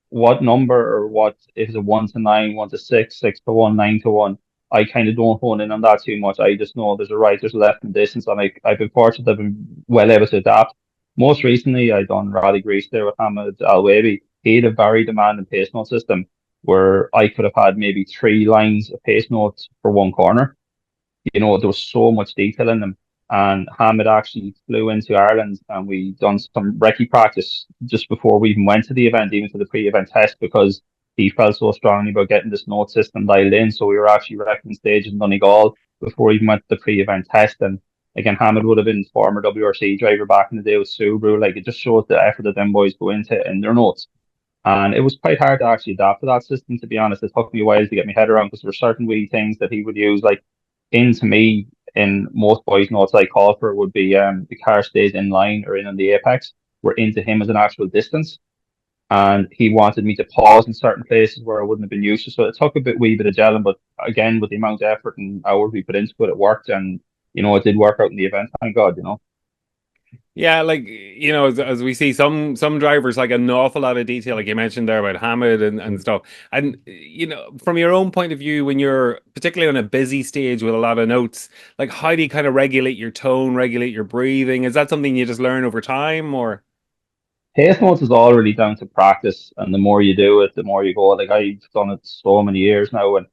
What number, or what, if it's a 1 to 9, 1 to 6, 6 to 1, 9 to 1. I kind of don't hone in on that too much. I just know there's a right, there's a left and distance, and I've been fortunate. I've been well able to adapt. Most recently, I done Rally Greece there with Hamid Al-Wabi. He had a very demanding pace note system where I could have had maybe 3 lines of pace notes for one corner. There was so much detail in them. And Hamid actually flew into Ireland, and we done some recce practice just before we even went to the event, even to the pre-event test, because he felt so strongly about getting this note system dialed in. So we were actually wrecking stages in Donegal before we even went to the pre-event test. And again, Hamid would have been former WRC driver back in the day with Subaru. Like, it just shows the effort that them boys go into in their notes. And it was quite hard to actually adapt to that system, to be honest. It took me a while to get my head around, because there were certain wee things that he would use, like, into me, in most boys' notes I call for, would be the car stays in line or in on the apex. We're into him as an actual distance. And he wanted me to pause in certain places where I wouldn't have been used to. So it took wee bit of gelling, but again, with the amount of effort and hours we put into it, it worked. And, it did work out in the event, thank God. Yeah, like, as we see some drivers, like an awful lot of detail, like you mentioned there about Hamid and stuff. And from your own point of view, when you're particularly on a busy stage with a lot of notes, like, how do you kind of regulate your tone, regulate your breathing? Is that something you just learn over time, or? Pace notes is all really down to practice, and the more you do it, the more you go. Like, I've done it so many years now, and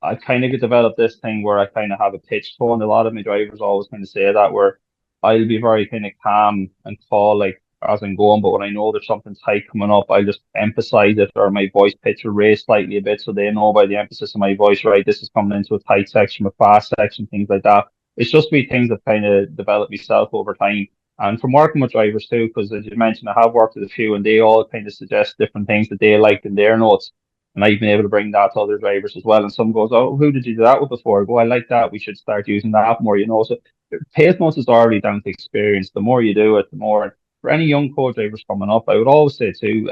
I kind of developed this thing where I kind of have a pitch tone. A lot of my drivers always kind of say that, where I'll be very kind of calm and call, like, as I'm going, but when I know there's something tight coming up, I just emphasize it, or my voice pitch will raise slightly a bit, so they know by the emphasis of my voice, right, this is coming into a tight section, a fast section, things like that. It's just be things that kind of develop myself over time. And from working with drivers too, because as you mentioned, I have worked with a few, and they all kind of suggest different things that they liked in their notes. And I've been able to bring that to other drivers as well. And some goes, oh, who did you do that with before? I go, I like that. We should start using that more. So pace notes is already down to experience. The more you do it, the more. For any young co-drivers coming up, I would always say too,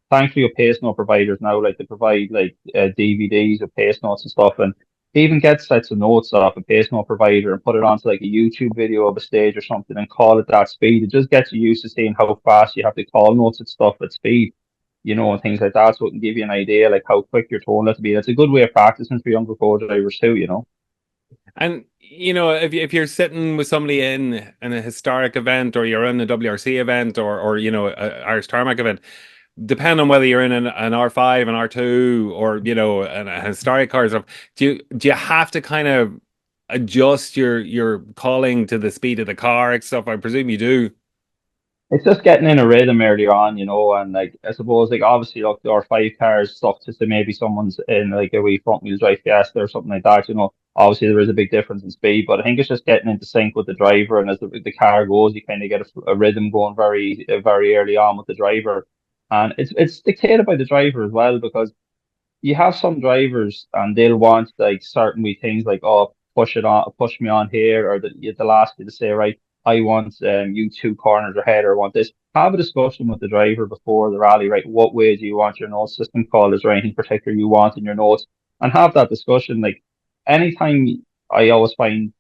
thankfully your pace note providers now, like, they provide like DVDs of pace notes and stuff, and they even get sets of notes off a pace note provider and put it onto like a YouTube video of a stage or something and call it that speed. It just gets you used to seeing how fast you have to call notes and stuff at speed, and things like that. So it can give you an idea like how quick your tone has to be. It's a good way of practicing for younger co-drivers too. And if you're sitting with somebody in a historic event, or you're in a WRC event, or a Irish tarmac event, depending on whether you're in an R5, an R2, or a historic car stuff, do you have to kind of adjust your calling to the speed of the car and stuff? I presume you do. It's just getting in a rhythm earlier on, and like, I suppose, like, obviously, look, there are 5 cars stuff to say maybe someone's in like a wee front wheel drive Fiesta or something like that. Obviously there is a big difference in speed, but I think it's just getting into sync with the driver, and as the car goes, you kind of get a rhythm going very very early on with the driver, and it's dictated by the driver as well, because you have some drivers and they'll want like certain wee things, like, oh, push me on here, or the last bit to say, right, I want you 2 corners ahead, or I want this. Have a discussion with the driver before the rally, right? What way do you want your note system called? Is there anything particular you want in your notes? And have that discussion. Like, anytime, I always find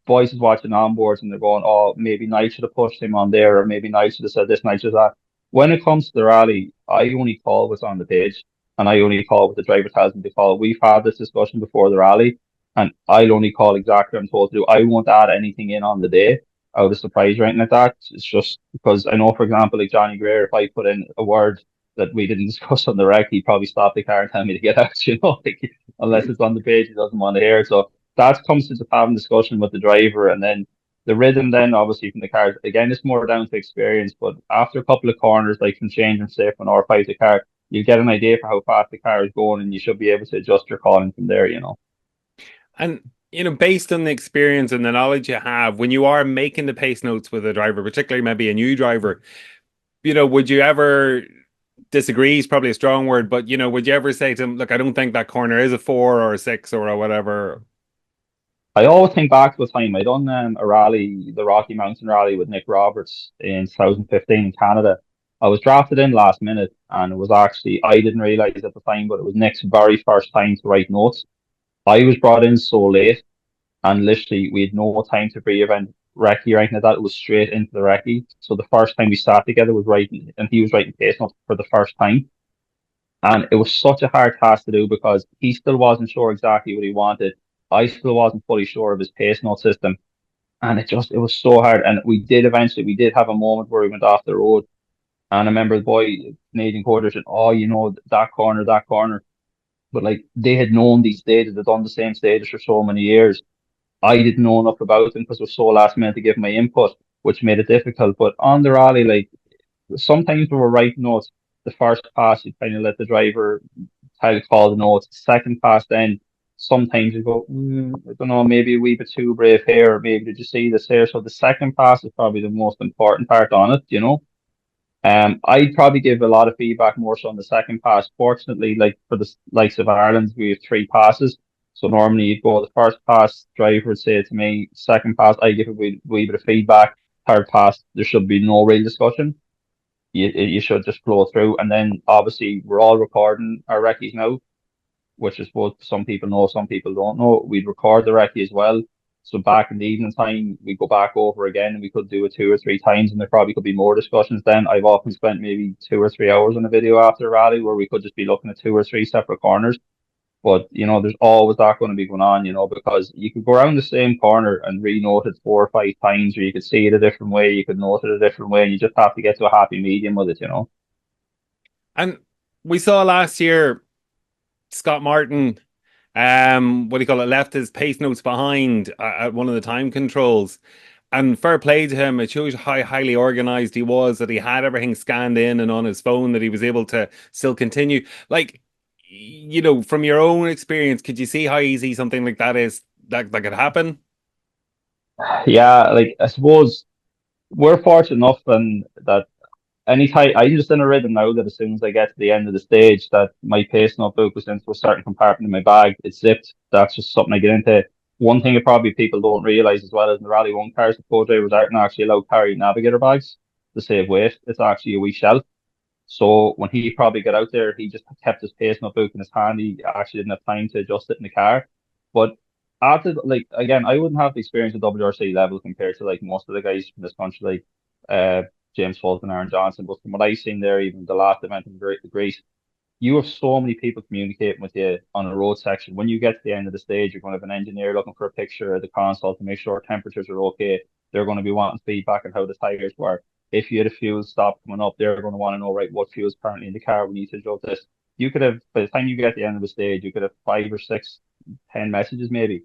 boys is watching onboards and they're going, oh, maybe Niall should have pushed him on there, or maybe Niall should have said this, Niall should have that. When it comes to the rally, I only call what's on the page, and I only call what the driver tells me to call. We've had this discussion before the rally, and I'll only call exactly what I'm told to do. I won't add anything in on the day out of surprise or anything like that. It's just because I know, for example, like Johnny Greer, if I put in a word that we didn't discuss on the rec, he'd probably stop the car and tell me to get out, like, unless it's on the page, he doesn't want to hear it. So that comes to just having discussion with the driver, and then the rhythm then obviously from the car. Again, it's more down to experience, but after a couple of corners, like from changing say from R5 to car, you get an idea for how fast the car is going, and you should be able to adjust your calling from there, you know. And based on the experience and the knowledge you have, when you are making the pace notes with a driver, particularly maybe a new driver, would you ever disagree is probably a strong word, but would you ever say to him, look, I don't think that corner is a 4 or a 6 or a whatever? I always think back to the time I done a rally, the Rocky Mountain Rally with Nick Roberts in 2015 in Canada. I was drafted in last minute, and it was actually, I didn't realize at the time, but it was Nick's very first time to write notes. I was brought in so late, and literally we had no time to pre-event recce or anything like that. It was straight into the recce. So the first time we sat together was writing, and he was writing pace notes for the first time. And it was such a hard task to do because he still wasn't sure exactly what he wanted. I still wasn't fully sure of his pace note system. And it was so hard. And we did have a moment where we went off the road. And I remember the boy, Canadian quarter, said, oh, that corner, that corner. But like they had known these stages, they'd done the same stages for so many years. I didn't know enough about them because it was so last minute to give my input, which made it difficult. But on the rally, like sometimes we were writing notes. The first pass, you kind of let the driver call the notes. Second pass, then sometimes you go, I don't know, maybe a wee bit too brave here, or maybe did you see this here? So the second pass is probably the most important part on it, you know. I'd probably give a lot of feedback more so on the second pass. Fortunately, like for the likes of Ireland, we have 3 passes. So normally you'd go the first pass, driver would say to me, second pass, I give a wee bit of feedback. Third pass, there should be no real discussion. You should just flow through. And then obviously we're all recording our recce's now, which is what some people know, some people don't know. We'd record the recce as well. So back in the evening time, we go back over again, and we could do it 2 or 3 times, and there probably could be more discussions then. I've often spent maybe 2 or 3 hours on a video after a rally where we could just be looking at 2 or 3 separate corners. But there's always that going to be going on, because you could go around the same corner and re-note it 4 or 5 times, or you could see it a different way, you could note it a different way, and you just have to get to a happy medium with it. And we saw last year Scott Martin, what do you call it, left his pace notes behind at one of the time controls. And fair play to him. It shows how highly organized he was, that he had everything scanned in and on his phone, that he was able to still continue. Like, from your own experience, could you see how easy something like that is, that could happen? Yeah, like I suppose we're fortunate enough and that anytime I'm just in a rhythm now that as soon as I get to the end of the stage, that my pace notebook goes into a certain compartment in my bag, it's zipped. That's just something I get into. One thing that probably people don't realize as well is in the Rally 1 cars, the co-drivers aren't actually allowed to carry navigator bags to save weight. It's actually a wee shelf. So when he probably got out there, he just kept his pace notebook in his hand. He actually didn't have time to adjust it in the car. But after, like, again, I wouldn't have the experience at WRC level compared to like most of the guys from this country, like James Fulton, Aaron Johnson. But from what I've seen there, even the last event in Greece, you have so many people communicating with you on a road section. When you get to the end of the stage, you're going to have an engineer looking for a picture of the console to make sure temperatures are okay. They're going to be wanting feedback on how the tires work. If you had a fuel stop coming up, they're going to want to know, right, what fuel is currently in the car. We need to adjust this. You could have, by the time you get to the end of the stage, you could have 5 or 6, 10 messages maybe.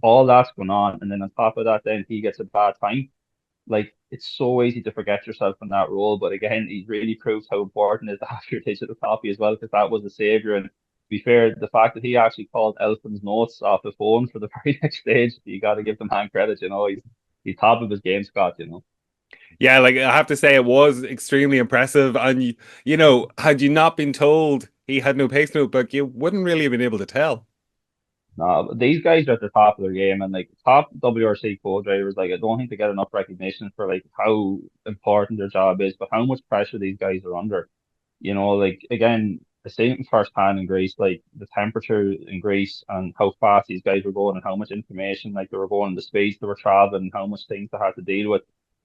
All that's going on. And then on top of that, then he gets a bad time. Like, it's so easy to forget yourself in that role. But again, he really proves how important it is to have your digital copy as well, because that was the savior. And to be fair, the fact that he actually called Elfman's notes off the phone for the very next stage, you got to give them hand credit. He's top of his game, Scott. Yeah, like I have to say, it was extremely impressive. And had you not been told he had no pace notebook, you wouldn't really have been able to tell. No, but these guys are at the top of their game, and like top WRC co-drivers, like I don't think they get enough recognition for like how important their job is, but how much pressure these guys are under. Like again, I seen it firsthand in Greece, like the temperature in Greece and how fast these guys were going and how much information like they were going, the speeds they were traveling, and how much things they had to deal with.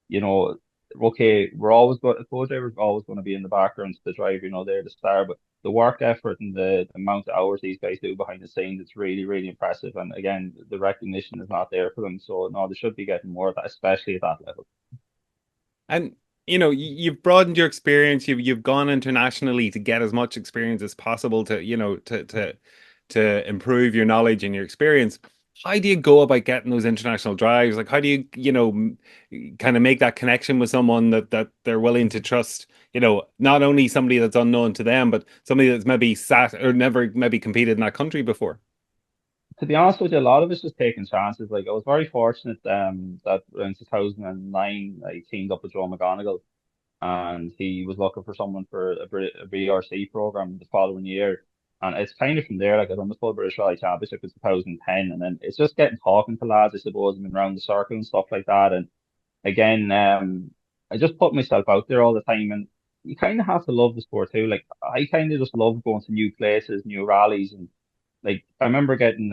You know, okay, we're always going, co-drivers are always going to be in the background to the driver, they're the star, but the work effort and the amount of hours these guys do behind the scenes, it's really, really impressive. And again, the recognition is not there for them. So no, they should be getting more of that, especially at that level. And you've broadened your experience. You've gone internationally to get as much experience as possible to to improve your knowledge and your experience. how do you go about getting those international drives? Like, how do you, kind of make that connection with someone that they're willing to trust? Not only somebody that's unknown to them, but somebody that's maybe sat or never maybe competed in that country before. To be honest with you, a lot of it's just taking chances. Like I was very fortunate that in 2009 I teamed up with Joe McGonigal, and he was looking for someone for a BRC program the following year. And it's kind of from there, like I done the full British Rally Championship in 2010, and then it's just getting talking to lads, I suppose, and around the circle and stuff like that. And again, I just put myself out there all the time, and you kind of have to love the sport too. Like I kind of just love going to new places, new rallies, and like I remember getting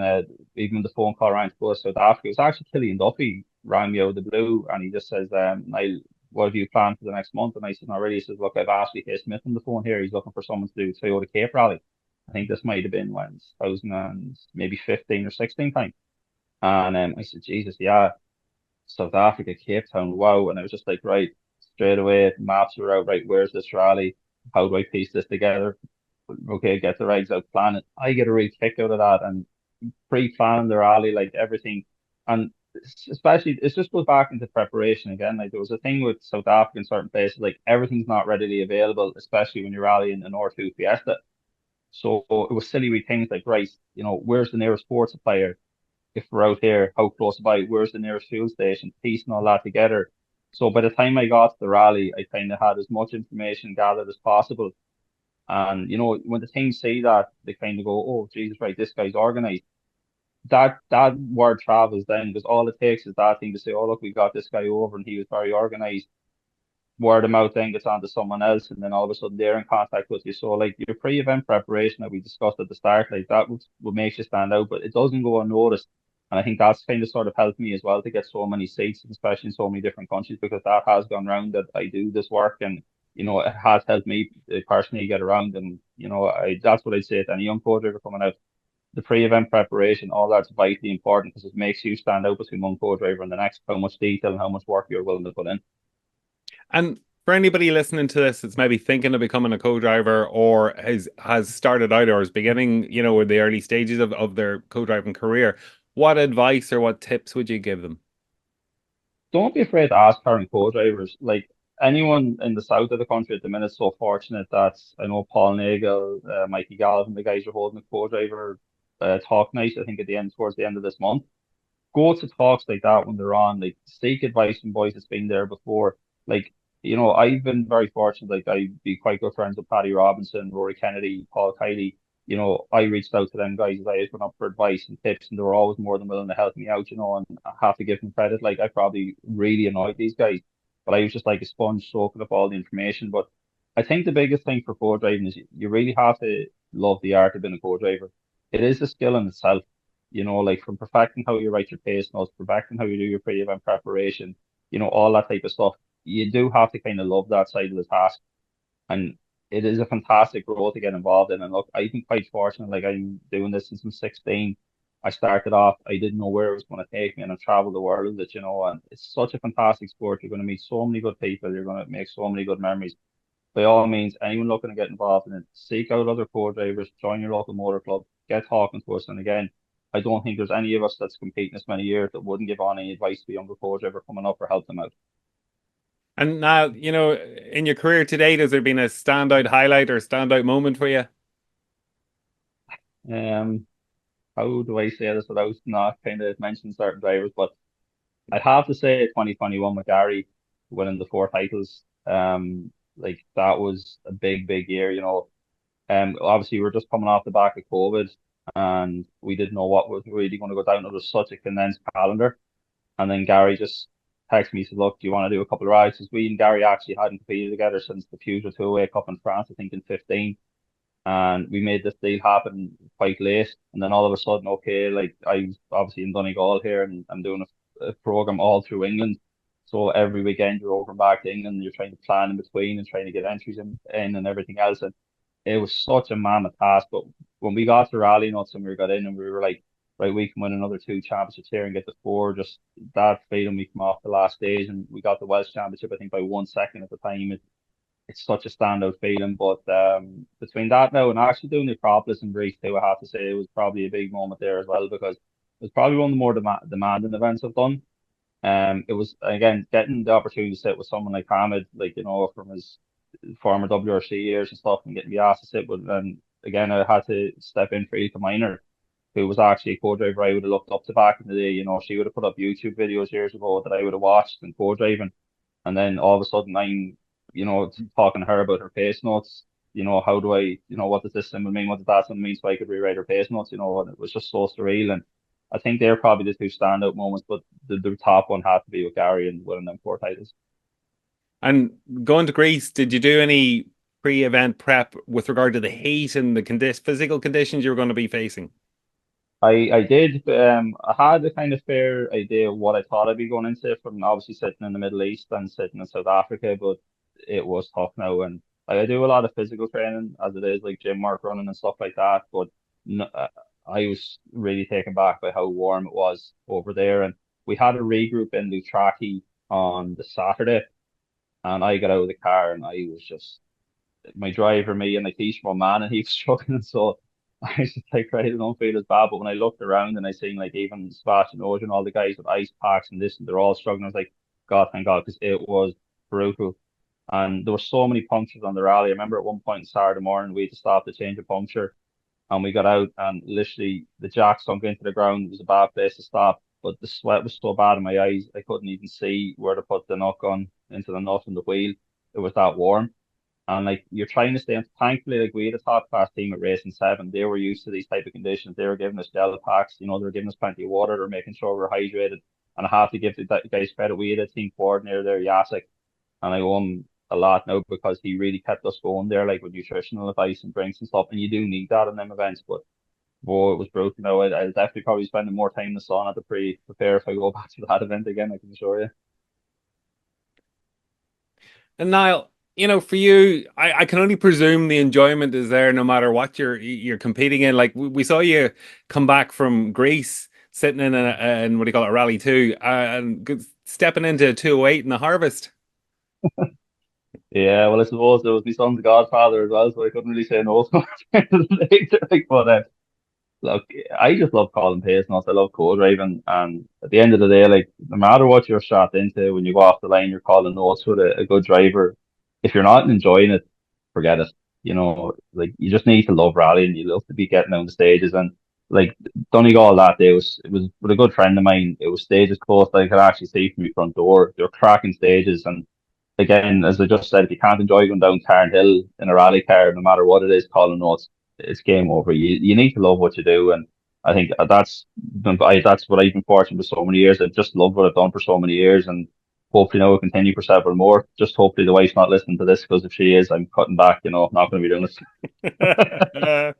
even the phone call around to go to South Africa. It was actually Killian Duffy rang me out of the blue, and he just says, Niall, what have you planned for the next month? And I said, not really. He says, look, I've Ashley Hay Smith on the phone here. He's looking for someone to do Toyota Cape Rally. I think this might have been when 2000 and maybe 15 or 16 time. And I said, Jesus, yeah, South Africa, Cape Town, wow. And I was just like, right, straight away, maps are out, right, where's this rally? How do I piece this together? Okay, get the rigs out, plan it. I get a real kick out of that and pre-plan the rally, like everything. And especially, it just goes back into preparation again. Like there was a thing with South Africa in certain places, like everything's not readily available, especially when you're rallying an R2 Fiesta. So it was silly wee things like, right, where's the nearest port supplier? If we're out here, how close by? Where's the nearest fuel station? Piecing all that together. So by the time I got to the rally, I kind of had as much information gathered as possible. And when the teams say that, they kind of go, "Oh, Jesus, right, this guy's organized." That word travels then because all it takes is that thing to say, "Oh, look, we got this guy over, and he was very organized." Word of mouth then gets on to someone else, and then all of a sudden they're in contact with you. So like your pre-event preparation that we discussed at the start, like that will make you stand out, but it doesn't go unnoticed. And I think that's kind of sort of helped me as well to get so many seats, especially in so many different countries, because that has gone round that I do this work, and it has helped me personally get around. And that's what I'd say to any young co-driver coming out. The pre-event preparation, all that's vitally important because it makes you stand out between one co-driver and the next. How much detail and how much work you're willing to put in. And for anybody listening to this that's maybe thinking of becoming a co-driver or has started out or is beginning, in the early stages of their co-driving career, what advice or what tips would you give them? Don't be afraid to ask current co-drivers. Like anyone in the south of the country at the minute, so fortunate that I know Paul Nagel, Mikey Galvin, the guys are holding a co-driver talk night, I think towards the end of this month. Go to talks like that when they're on, like seek advice from boys that's been there before. Like, I've been very fortunate, like I'd be quite good friends with Paddy Robinson, Rory Kennedy, Paul Kiley. I reached out to them guys as I was going up for advice and tips, and they were always more than willing to help me out, and I have to give them credit. Like I probably really annoyed these guys, but I was just like a sponge soaking up all the information. But I think the biggest thing for co-driving is you really have to love the art of being a co-driver. It is a skill in itself, like from perfecting how you write your pace notes, perfecting how you do your pre-event preparation, all that type of stuff. You do have to kind of love that side of the task. And it is a fantastic role to get involved in. And look, I've been quite fortunate. Like I'm doing this since I'm 16. I started off, I didn't know where it was going to take me, and I've traveled the world with it, and it's such a fantastic sport. You're going to meet so many good people. You're going to make so many good memories. By all means, anyone looking to get involved in it, seek out other co-drivers, join your local motor club, get talking to us. And again, I don't think there's any of us that's competing this many years that wouldn't give on any advice to a younger co-driver coming up or help them out. And now, in your career to date, has there been a standout highlight or standout moment for you? Um, how do I say this without not kind of mentioning certain drivers? But I'd have to say 2021 with Gary winning the four titles. Like that was a big, big year, obviously we're just coming off the back of COVID and we didn't know what was really going to go down. It was such a condensed calendar. And then Gary just texted me, said, look, do you want to do a couple of rides? Because we and Gary actually hadn't competed together since the Future 2-Way Cup in France, I think in 15. And we made this deal happen quite late. And then all of a sudden, okay, like I was obviously in Donegal here and I'm doing a program all through England. So every weekend you're over and back to England, and you're trying to plan in between and trying to get entries in and everything else. And it was such a mammoth task. But when we got to rally nuts and we got in and we were like, right, we can win another two championships here and get the four, just that freedom we come off the last stage and we got the Welsh Championship, I think by 1 second at the time. It's such a standout feeling. But between that now and actually doing the Acropolis in Greece too, I have to say it was probably a big moment there as well, because was probably one of the more demanding events I've done. It was again getting the opportunity to sit with someone like Hamid, like from his former WRC years and stuff, and getting the asked to sit with. And again, I had to step in for Eva Miner, who was actually a co-driver I would have looked up to back in the day. She would have put up YouTube videos years ago that I would have watched and co-driving. And then all of a sudden I'm, talking to her about her pace notes. How do I, what does this symbol mean? What does that symbol mean? So I could rewrite her pace notes, and it was just so surreal. And I think they're probably the two standout moments, but the top one had to be with Gary and winning them 4 titles. And going to Greece, did you do any pre-event prep with regard to the heat and the physical conditions you were going to be facing? I did. I had a kind of fair idea of what I thought I'd be going into from obviously sitting in the Middle East and sitting in South Africa, but it was tough now. And I do a lot of physical training as it is, like gym work, running and stuff like that. But no, I was really taken back by how warm it was over there. And we had a regroup in Loutraki on the Saturday, and I got out of the car and I was just my driver, me, and like each one man, and he was struggling. So I was just like, right, I don't feel as bad. But when I looked around and I seen like even Sebastian Ogier and all the guys with ice packs and this, and they're all struggling, I was like, God, thank God, because it was brutal. And there were so many punctures on the rally. I remember at one point Saturday morning, we had to stop to change a puncture. And we got out and literally the jack sunk into the ground. It was a bad place to stop. But the sweat was so bad in my eyes, I couldn't even see where to put the nut gun into the nut and the wheel. It was that warm. And like you're trying to stay on. Thankfully, like we had a top class team at Racing 7. They were used to these type of conditions. They were giving us gel packs, they were giving us plenty of water, they're making sure we're hydrated. And I have to give the guys credit. We had a team coordinator there, Jacek, and I owe him a lot now because he really kept us going there, like with nutritional advice and drinks and stuff. And you do need that in them events, but boy, it was brutal. I'll definitely probably spending more time in the sauna to prepare if I go back to that event again, I can assure you. And Niall, for you, I can only presume the enjoyment is there no matter what you're competing in. Like we saw you come back from Greece, sitting in what do you call it, a Rally 2, and stepping into a 208 in the Harvest. Yeah, well, I suppose it was my son's godfather as well, so I couldn't really say no to him later. Like, but look, I just love calling pace notes. I love co-driving, and at the end of the day, like no matter what you're strapped into, when you go off the line, you're calling notes with a good driver. If you're not enjoying it, forget it. Like you just need to love rallying. You love to be getting down the stages, and like Donegal that day it was with a good friend of mine. It was stages close that I could actually see from my front door. They were cracking stages, and again, as I just said, if you can't enjoy going down Tarn Hill in a rally car, no matter what it is, calling notes, it's game over. You need to love what you do, and I think that's what I've been fortunate with so many years. I've just loved what I've done for so many years, and hopefully now will continue for several more. Just hopefully the wife's not listening to this, because if she is, I'm cutting back. Not going to be doing this.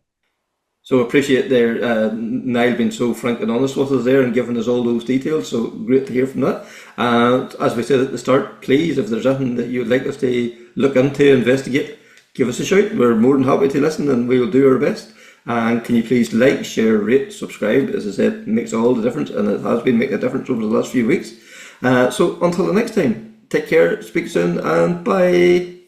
So appreciate there, Niall being so frank and honest with us there and giving us all those details. So great to hear from that. And as we said at the start, please, if there's anything that you would like us to look into, investigate, give us a shout. We're more than happy to listen, and we will do our best. And can you please like, share, rate, subscribe? As I said, it makes all the difference, and it has been making a difference over the last few weeks. So until the next time, take care, speak soon, and bye.